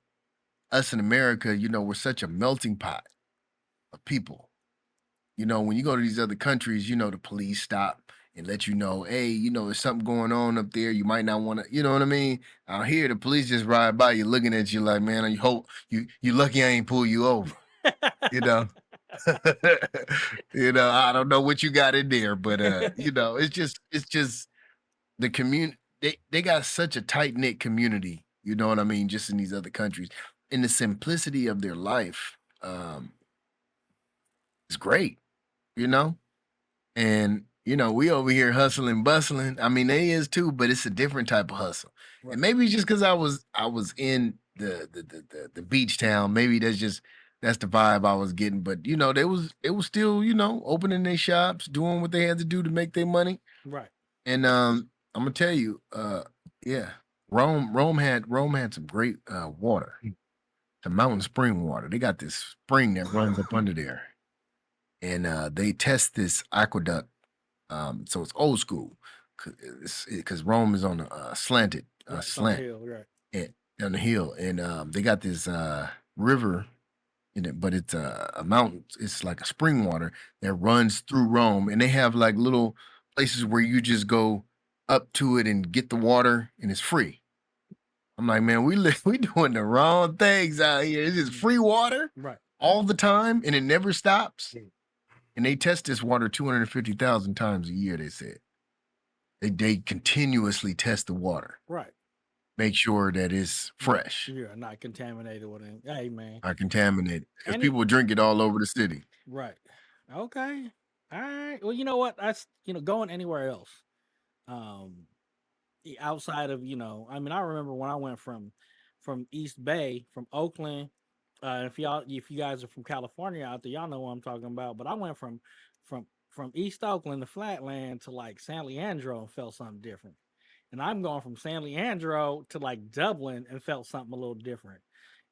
us in America, you know, we're such a melting pot of people. You know, when you go to these other countries, you know, the police stop and let you know, hey, you know, there's something going on up there. You might not want to, you know what I mean? Out here, the police just ride by you looking at you like, man, you hope you lucky I ain't pull you over, you know. You know, I don't know what you got in there, but you know, it's just the community they got such a tight-knit community, you know what I mean, just in these other countries. And the simplicity of their life is great, you know? And you know, we over here hustling, bustling. I mean, they is too, but it's a different type of hustle. Right. And maybe just because I was in the beach town, maybe that's the vibe I was getting. But you know, it was still, you know, opening their shops, doing what they had to do to make their money. Right. And I'm gonna tell you, yeah, Rome had some great water, the mountain spring water. They got this spring that runs up under there, and they test this aqueduct. So it's old school because Rome is on a slanted Right. It's on the slant hill. Right. and, on the hill, and they got this river in it, but it's a mountain. It's like a spring water that runs through Rome, and they have like little places where you just go up to it and get the water, and it's free. I'm like, man, we doing the wrong things out here. It's just free water Right. all the time, and it never stops. And they test this water 250,000 times a year. They said they continuously test the water, Right. make sure that it's fresh, You're not contaminated with it. Hey man. not contaminated, because And people drink it all over the city. right. Okay. All right. Well, you know what? That's going anywhere else. Um, outside of I mean, I remember when I went from East Bay, from Oakland. If you guys are from California out there, y'all know what I'm talking about. But I went from East Oakland to Flatland to like San Leandro and felt something different. And I'm going from San Leandro to like Dublin and felt something a little different.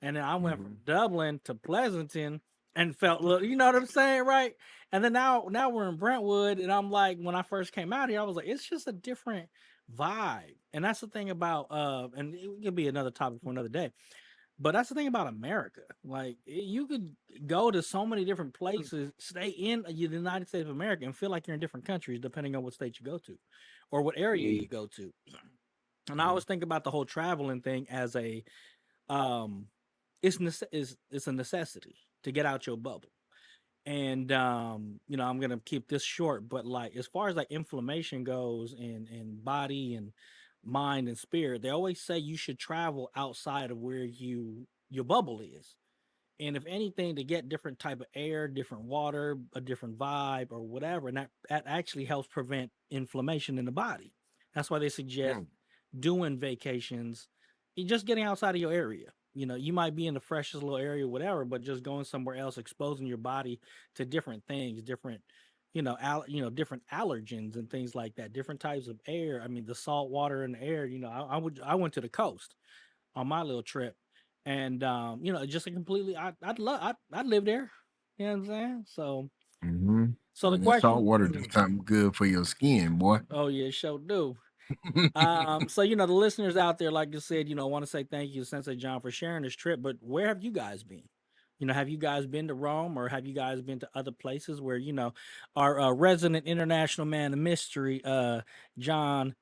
And then I went from Dublin to Pleasanton and felt a little, you know what I'm saying, right? And then now we're in Brentwood, and I'm like, when I first came out here, I was like, it's just a different vibe. And that's the thing about and it could be another topic for another day. But that's the thing about America. Like you could go to so many different places, stay in the United States of America, and feel like you're in different countries depending on what state you go to, or what area you go to. And I always think about the whole traveling thing as a, um, it's a necessity to get out your bubble. And I'm gonna keep this short, but like as far as like inflammation goes in body and mind and spirit, they always say you should travel outside of where your bubble is. And if anything, to get different type of air, different water, a different vibe or whatever, and that actually helps prevent inflammation in the body. That's why they suggest doing vacations, just getting outside of your area. You might be in the freshest little area, whatever, but just going somewhere else, exposing your body to different things, different, different allergens and things like that, different types of air. I mean, the salt water in the air. I went to the coast on my little trip, and just a completely. I'd live there. You know what I'm saying? So, so the And that salt question. water do something good for your skin, boy. Oh yeah, sure do. So the listeners out there, like I said, want to say thank you to Sensei Jon for sharing this trip. But where have you guys been? Have you guys been to Rome, or have you guys been to other places where our resident international man of mystery,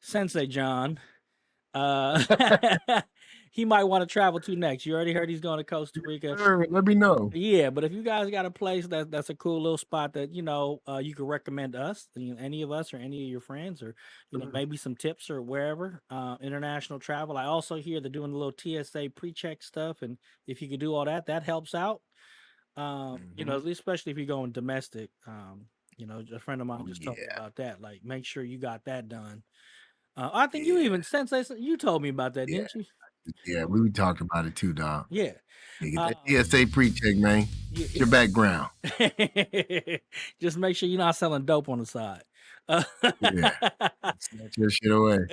Sensei Jon, uh, he might want to travel to next. You already heard he's going to Costa Rica. Sure, let me know. Yeah, but if you guys got a place that's a cool little spot that you could recommend us, any of us or any of your friends, or maybe some tips or wherever international travel. I also hear they're doing a little TSA pre-check stuff, and if you could do all that, that helps out. Especially if you're going domestic. A friend of mine Oh, just told me yeah. about that. Like, make sure you got that done. I think you Yeah. even Sensei, you told me about that, Yeah. didn't you? Yeah, we talked about it too, dog. Yeah. Yeah, get that TSA pre-check, man. It's your background. Just make sure you're not selling dope on the side. Yeah. Snatch your shit away.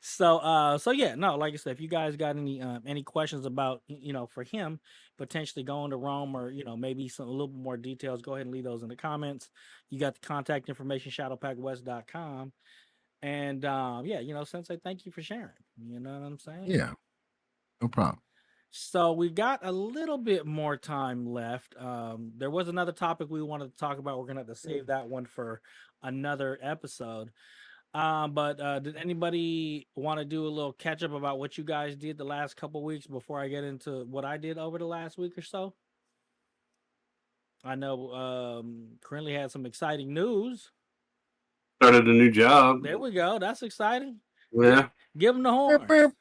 So yeah, no, like I said, if you guys got any questions about for him potentially going to Rome, or maybe a little bit more details, go ahead and leave those in the comments. You got the contact information, shadowpackwest.com. And Sensei, thank you for sharing. You know what I'm saying? Yeah. No problem. So we got a little bit more time left. There was another topic we wanted to talk about. We're gonna have to save that one for another episode. But did anybody want to do a little catch up about what you guys did the last couple weeks before I get into what I did over the last week or so? I know Krinlee had some exciting news. Started a new job. There we go. That's exciting. Yeah. Give him the horn.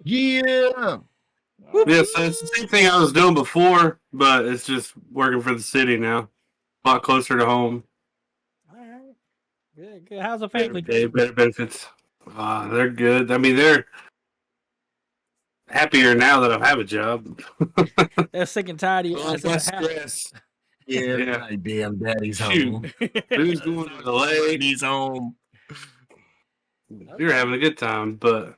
Yeah. Yeah, so it's the same thing I was doing before, but it's just working for the city now. A lot closer to home. All right. Good, good. How's the family? Better benefits. They're good. I mean, they're happier now that I have a job. They're sick and tired of you. Less stress. Yeah, Yeah. like, damn, daddy's Shoot. home. Who's going to the lake? He's home. You're having a good time, but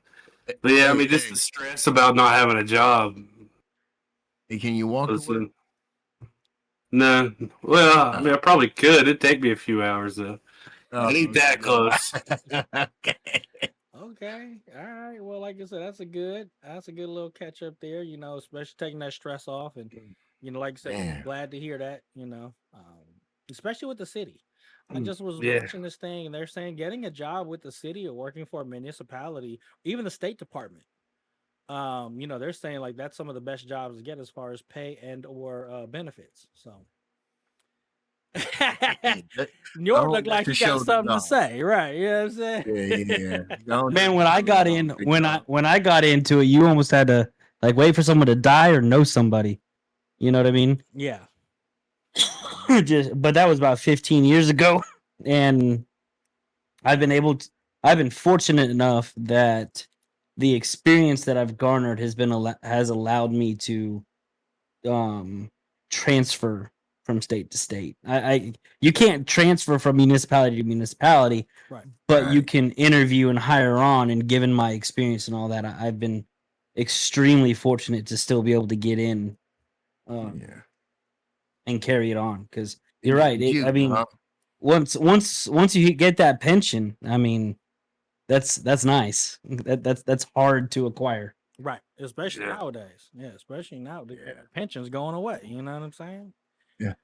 yeah, I mean, just the stress about not having a job. Hey, can you walk to work? No. Well, I mean, I probably could. It'd take me a few hours, though. I ain't that close. Okay. All right. Well, like I said, that's a good little catch up there, especially taking that stress off. And, like I said, Man. glad to hear that, especially with the city. I just was Yeah. watching this thing, and they're saying getting a job with the city or working for a municipality, even the State Department, they're saying like that's some of the best jobs to get as far as pay and or benefits. So Njord looked like he got something to say, right? You know what I'm saying? Yeah. Man, when I got into it, you almost had to like wait for someone to die or know somebody. You know what I mean? Yeah. But that was about 15 years ago, and I've been fortunate enough that the experience that I've garnered has allowed me to transfer from state to state. You can't transfer from municipality to municipality, Right. but you can interview and hire on. And given my experience and all that, I've been extremely fortunate to still be able to get in and carry it on. Because you're right. Once you get that pension, I mean, that's nice. That's hard to acquire. Right. Especially nowadays. Yeah. Especially now, the pension's going away. You know what I'm saying? Yeah.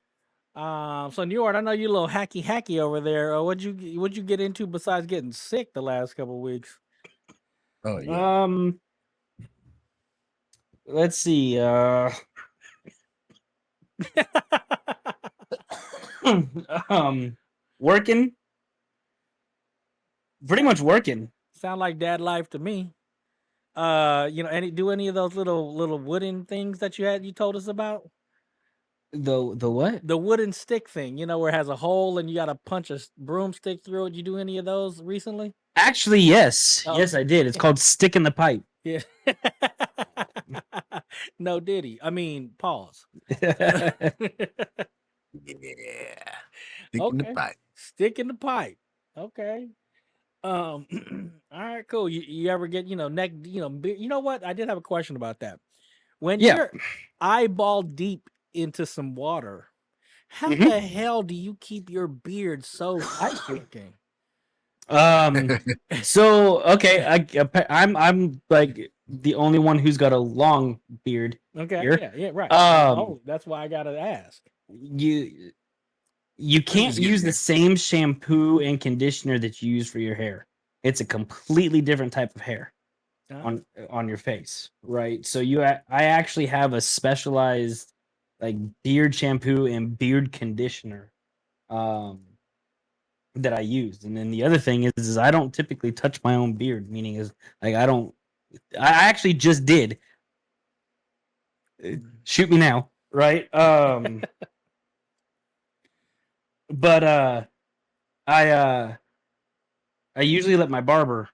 So Njord, I know you a little hacky over there. What'd you get into besides getting sick the last couple of weeks? Oh yeah. Let's see. Working. Pretty much working. Sound like dad life to me. Any of those little wooden things that you told us about? The what? The wooden stick thing, where it has a hole and you got to punch a broomstick through it. Did you do any of those recently? Actually, yes. Oh. Yes, I did. It's called Stick in the Pipe. Yeah. No, did he? I mean, pause. Yeah. Stick in the pipe. Stick in the pipe. Okay. All right, cool. You ever get, neck, you know what? I did have a question about that. When you're eyeball deep into some water, how the hell do you keep your beard so tight looking? So okay, I'm like the only one who's got a long beard. Okay. Here. Yeah, right. That's why I gotta ask. You can't use the same shampoo and conditioner that you use for your hair. It's a completely different type of hair. on your face, right? So I actually have a specialized like beard shampoo and beard conditioner that I use. And then the other thing is I don't typically touch my own beard, meaning is like I actually just did. Shoot me now, right? But I usually let my barber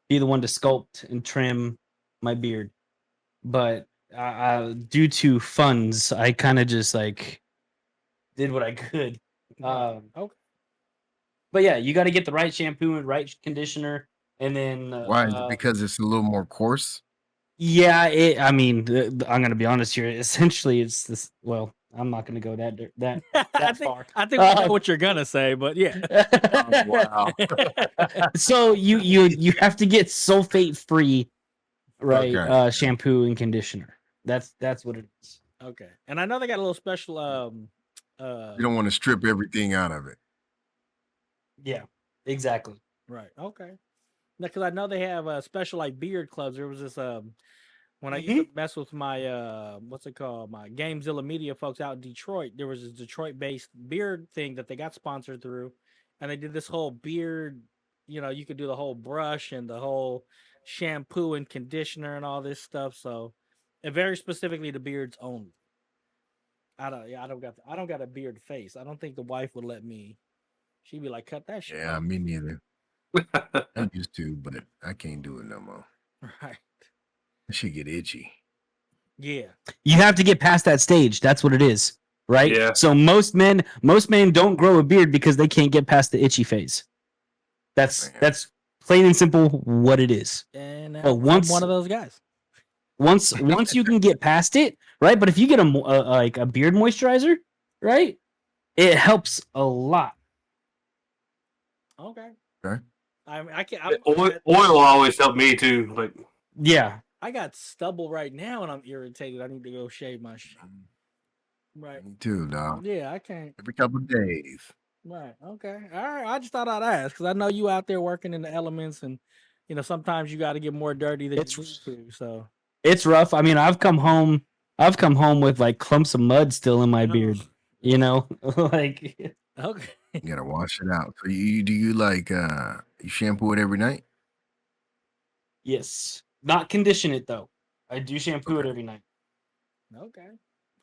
be the one to sculpt and trim my beard. But due to funds, I kind of just like did what I could. Okay. But yeah, you got to get the right shampoo and right conditioner, and then Why is it? Because it's a little more coarse. yeah, I mean, I'm gonna be honest here. Essentially, it's this. Well, I'm not gonna go that far. I think we know what you're gonna say, but yeah. Oh, wow. So you have to get sulfate free, right? Okay. Shampoo and conditioner. That's what it is. Okay. And I know they got a little special You don't want to strip everything out of it. Yeah, exactly. right. Okay. Because I know they have special like beard clubs. There was this when I used to mess with my what's it called, my Gamezilla Media folks out in Detroit, there was this Detroit based beard thing that they got sponsored through, and they did this whole beard, you could do the whole brush and the whole shampoo and conditioner and all this stuff. So, and very specifically the beards only. I don't got a beard face. I don't think the wife would let me. She'd be like, cut that shit Yeah, off. me neither. I used to, but I can't do it no more. Right. That shit get itchy. Yeah. You have to get past that stage. That's what it is, right? Yeah. So most men don't grow a beard because they can't get past the itchy phase. That's plain and simple what it is. And But I'm one of those guys. Once you can get past it, right? But if you get like a beard moisturizer, right, it helps a lot. Okay. Okay. I can't. Oil always helped me too. Like, Yeah. I got stubble right now and I'm irritated. I need to go shave my shit. Right. Me too, dog. Yeah, I can't. Every couple of days. Right. Okay. All right. I just thought I'd ask because I know you out there working in the elements, and sometimes you got to get more dirty than you need to. So it's rough. I mean, I've come home with like clumps of mud still in my beard. You know, like okay. You gotta wash it out. So you like you shampoo it every night? Yes. Not condition it though. I do shampoo it every night. Okay.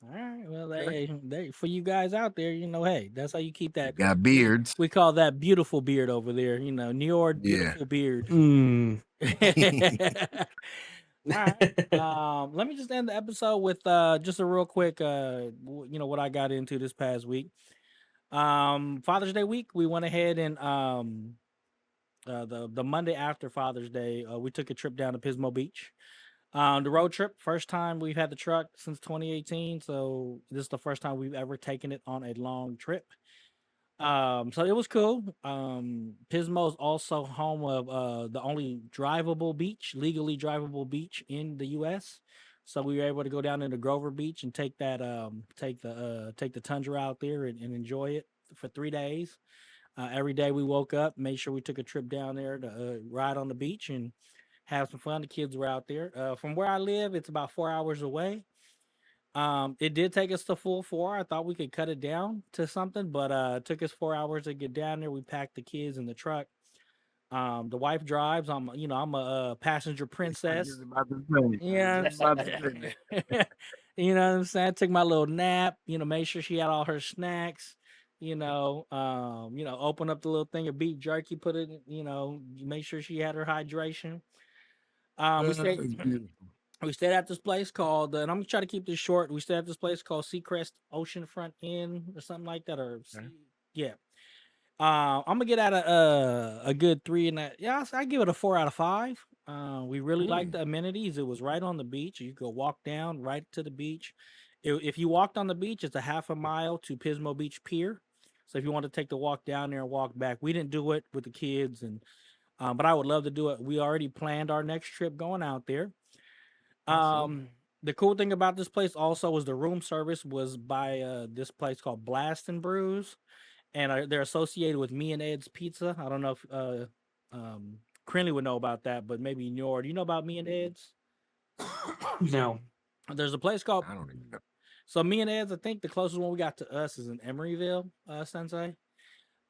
All right. Well, hey, for you guys out there, hey, that's how you keep that. You got beards. We call that beautiful beard over there. NjordGod beautiful beard. All right. Let me just end the episode with just a real quick, what I got into this past week. Father's Day week, we went ahead and the Monday after Father's Day, we took a trip down to Pismo Beach. The road trip, first time we've had the truck since 2018, so this is the first time we've ever taken it on a long trip. So it was cool. Pismo is also home of the only legally drivable beach in the U.S. So we were able to go down into Grover Beach and take the Tundra out there and enjoy it for 3 days. Every day we woke up, made sure we took a trip down there to ride on the beach and have some fun. The kids were out there. From where I live, it's about 4 hours away. It did take us the full 4. I thought we could cut it down to something, but it took us 4 hours to get down there. We packed the kids in the truck. The wife drives. I'm a passenger princess. Yeah, you know what I'm saying. Took my little nap. Made sure she had all her snacks. Open up the little thing of beef jerky. Put it. Make sure she had her hydration. We stayed at this place called, and I'm gonna try to keep this short. We stayed at this place called Seacrest Oceanfront Inn or something like that, yeah. I'm gonna get at a good 3 and a, yeah. I give it a 4 out of 5. We really liked the amenities. It was right on the beach. You could walk down right to the beach. If you walked on the beach, it's a half a mile to Pismo Beach Pier. So if you want to take the walk down there and walk back, we didn't do it with the kids, and but I would love to do it. We already planned our next trip going out there. The cool thing about this place also was the room service was by this place called Blast and Brews, and they're associated with Me and Ed's Pizza. I don't know if Krinlee would know about that, but maybe Njord. You know about Me and Ed's? No. There's a place called. I don't even know. So Me and Ed's, I think the closest one we got to us is in Emeryville, Sensei.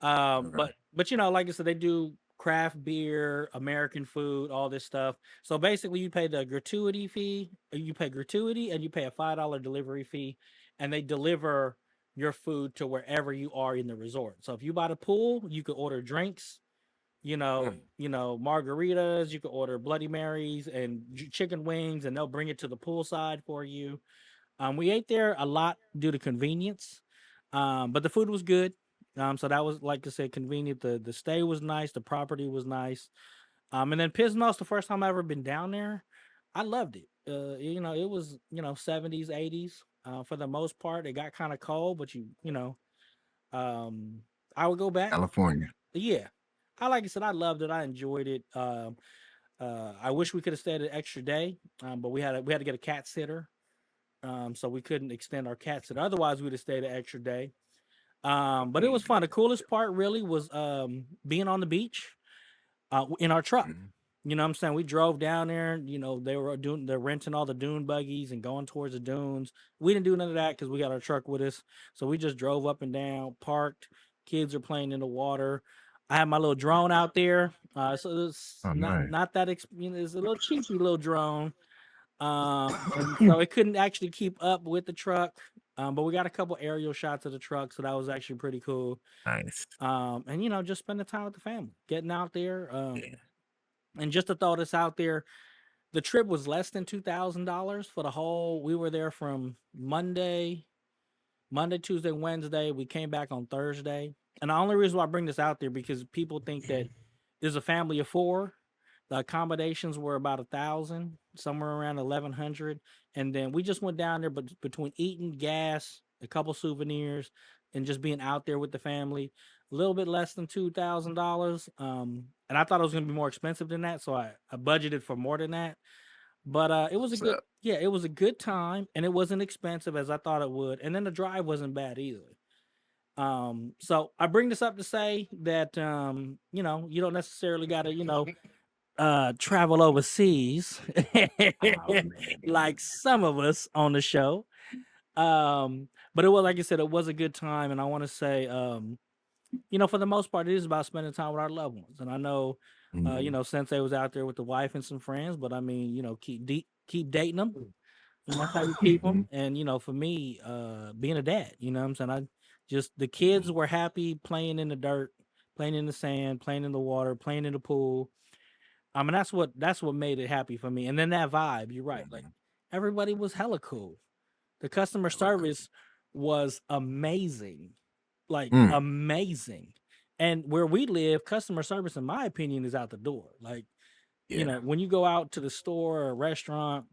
Okay. But you know, like I said, they do craft beer, American food, all this stuff. So basically, you pay the gratuity fee, you pay gratuity, and you pay a $5 delivery fee, and they deliver your food to wherever you are in the resort. So if you buy the pool, you could order drinks. Margaritas. You could order Bloody Marys and chicken wings, and they'll bring it to the poolside for you. We ate there a lot due to convenience, but the food was good. So that was, like I said, convenient. The stay was nice. The property was nice. And then Pismo's the first time I ever been down there. I loved it. It was 70s, 80s. For the most part, it got kind of cold, but I would go back. California. Yeah, like I said, I loved it. I enjoyed it. I wish we could have stayed an extra day, but we had to get a cat sitter, so we couldn't extend our cat sitter. Otherwise, we'd have stayed an extra day. But it was fun. The coolest part really was being on the beach in our truck. Mhm. You know what I'm saying? We drove down there. They're renting all the dune buggies and going towards the dunes. We didn't do none of that because we got our truck with us. So we just drove up and down, parked. Kids are playing in the water. I had my little drone out there. So it's Oh, not nice. not that it's a little cheapy little drone. And so it couldn't actually keep up with the truck. But we got a couple aerial shots of the truck, so that was actually pretty cool. Nice. And just spending time with the family, getting out there. Yeah. And just to throw this out there, the trip was less than $2,000 for the whole. We were there from Monday, Tuesday, Wednesday. We came back on Thursday. And the only reason why I bring this out there because people think that there's a family of four. The accommodations were about 1,000, somewhere around 1,100, and then we just went down there. But between eating, gas, a couple souvenirs, and just being out there with the family, a little bit less than $2,000. And I thought it was going to be more expensive than that, so I budgeted for more than that. But it was a What's good, up? yeah, it was a good time, and it wasn't expensive as I thought it would. And then the drive wasn't bad either. So I bring this up to say that you don't necessarily got to travel overseas Oh, man. like some of us on the show. But it was, like I said, it was a good time, and I want to say for the most part, it is about spending time with our loved ones. And I know Mhm. Sensei was out there with the wife and some friends, but I mean, keep dating them, and that's how you keep them. Mhm. And for me, being a dad, what I'm saying, the kids were happy playing in the dirt, playing in the sand, playing in the water, playing in the pool. I mean, that's what made it happy for me. And then that vibe, you're right. Like Mhm. everybody was hella cool. The customer Hella good. service was amazing, like Mm. amazing. And where we live, customer service, in my opinion, is out the door. Like, Yeah. when you go out to the store or a restaurant,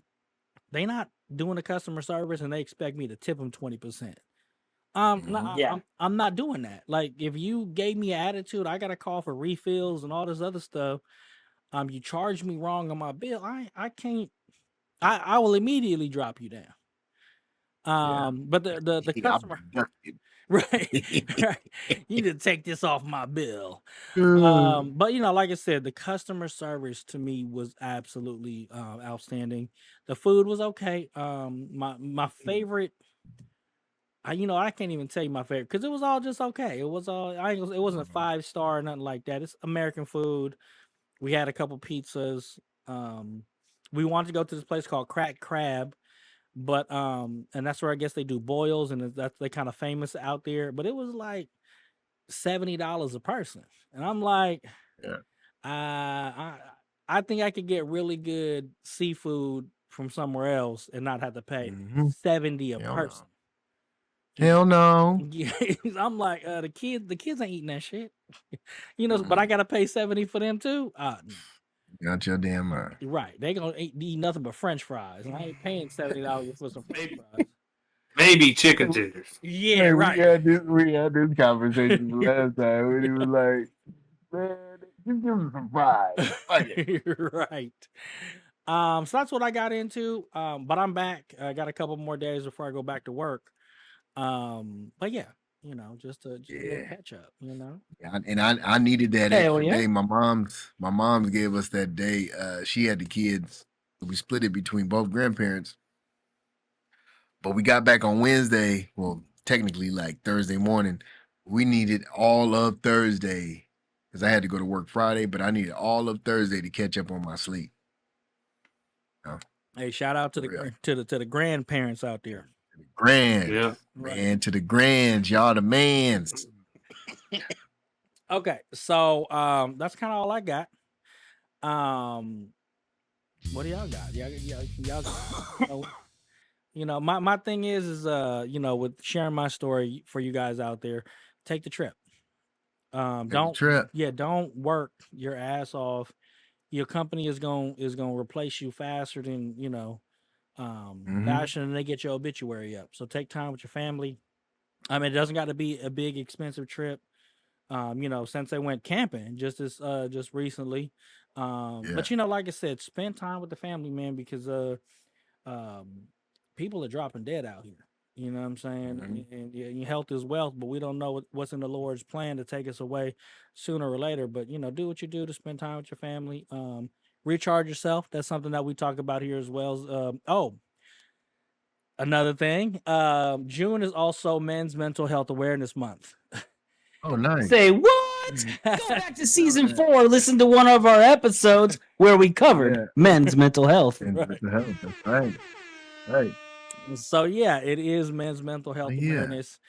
they not doing the customer service and they expect me to tip them 20%. No, Mhm. Yeah. I'm not doing that. Like, if you gave me an attitude, I got to call for refills and all this other stuff. You charge me wrong on my bill. I can't. I will immediately drop you down. Yeah. But the I'll customer, duck you. right, right. You need to take this off my bill. Mm. But like I said, the customer service to me was absolutely outstanding. The food was okay. My favorite. I can't even tell you my favorite because it was all just okay. It was all. It wasn't a 5-star or nothing like that. It's American food. We had a couple pizzas. We wanted to go to this place called Crack Crab, but and that's where I guess they do boils, and that's they kind of famous out there. But it was like $70 a person, and I'm like, Yeah. I think I could get really good seafood from somewhere else and not have to pay Mhm. 70 a Hell no. person. Hell no. Yeah, I'm like, the kids ain't eating that shit. Mm-mm. But I gotta pay 70 for them too. No. Got your damn mind. Right. They gonna eat nothing but French fries. And I ain't paying $70 for some French fries. Maybe chicken tenders. Yeah, Hey, right. we had this conversation last time when he was like, "Man, just give him some fries." Fuck it. Right. So that's what I got into. But I'm back. I got a couple more days before I go back to work. But yeah, You know, just a little Yeah. ketchup. You know. Yeah, and I needed that Hell extra yeah. day. My mom's gave us that day. She had the kids. We split it between both grandparents. But we got back on Wednesday. Well, technically like Thursday morning. We needed all of Thursday because I had to go to work Friday, but I needed all of Thursday to catch up on my sleep. Oh, Hey, shout out to for real. the grandparents out there. Grand, Yeah. Right. man, to the grands, y'all the mans. Okay, so that's kind of all I got. What do y'all got? Y'all you know, my thing is you know, with sharing my story for you guys out there, take the trip. Take the Don't trip. don't work your ass off. Your company is going to replace you faster than, you know, faster than they get your obituary up. So take time with your family. I mean, it doesn't got to be a big expensive trip. You know, Sensei went camping just recently. Yeah. But you know, like I said, spend time with the family, man, because um, people are dropping dead out here. You know what I'm saying? And your health is wealth, but we don't know what's in the Lord's plan to take us away sooner or later. But you know, do what you do to spend time with your family. Recharge yourself. That's something that we talk about here as well. Another thing. June is also Men's Mental Health Awareness Month. Oh, nice. Say what? Go back to season 4. Listen to one of our episodes where we covered men's mental health. And Right. mental health. That's right. Right. So yeah, it is Men's Mental Health Awareness.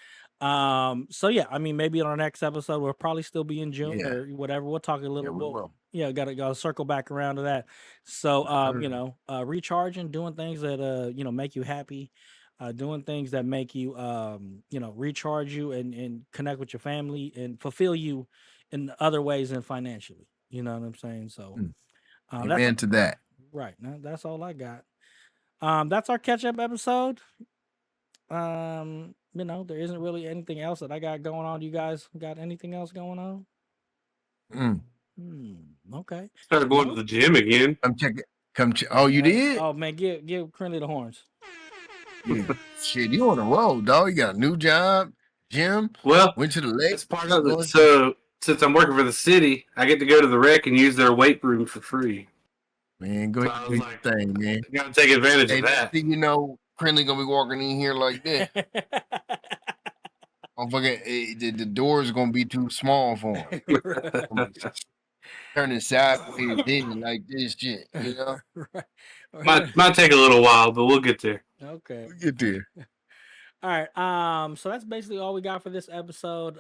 So yeah, I mean, maybe on our next episode we'll probably still be in June or whatever. We'll talk a little. Yeah, we will. Yeah, gotta circle back around to that. So Sure. you know, recharging, doing things that you know, make you happy, doing things that make you you know, recharge you and connect with your family and fulfill you in other ways than financially. You know what I'm saying? So Amen to that. right. That's all I got. That's our catch up episode. You know, there isn't really anything else that I got going on. You guys got anything else going on? Okay. Started going to the gym again. Come check it. Oh, you did? Oh man, give Krinlee the horns. Yeah. Shit, you on the road, dog. You got a new job, gym. Well, Went to the lake. it's part of it. So since I'm working for the city, I get to go to the rec and use their weight room for free. Man, go ahead and do your thing, man. You gotta take advantage of that. You know, Krinlee gonna be walking in here like that. The door's gonna be too small for him. Turning sideways in like this shit, you know? Right. Might take a little while, but we'll get there. Okay. We'll get there. All right. So that's basically all we got for this episode.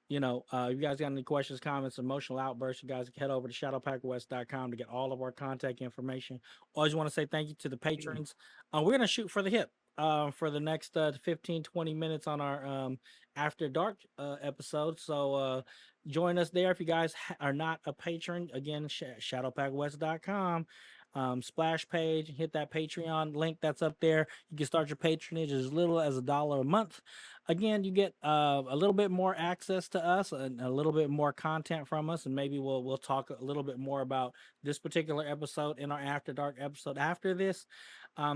You know, if you guys got any questions, comments, emotional outbursts, you guys can head over to shadowpackwest.com to get all of our contact information. Always want to say thank you to the patrons. We're going to shoot for the hip for the next 15, 20 minutes on our After Dark episode. So join us there if you guys are not a patron. Again, shadowpackwest.com. Splash page, hit that Patreon link that's up there. You can start your patronage as little as $1 a month. Again, you get a little bit more access to us and a little bit more content from us, and maybe we'll talk a little bit more about this particular episode in our After Dark episode after this.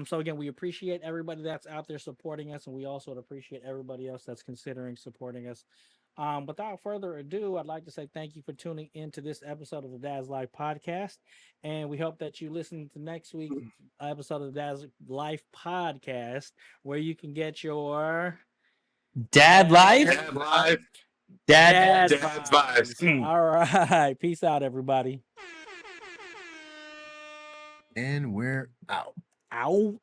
So again, we appreciate everybody that's out there supporting us, and we also appreciate everybody else that's considering supporting us. Without further ado, I'd like to say thank you for tuning into this episode of the Dad's Life podcast. And we hope that you listen to next week's episode of the Dad's Life podcast, where you can get your Dad life? Dad life. Dad's vibes. All right. Peace out, everybody. And we're out. Out.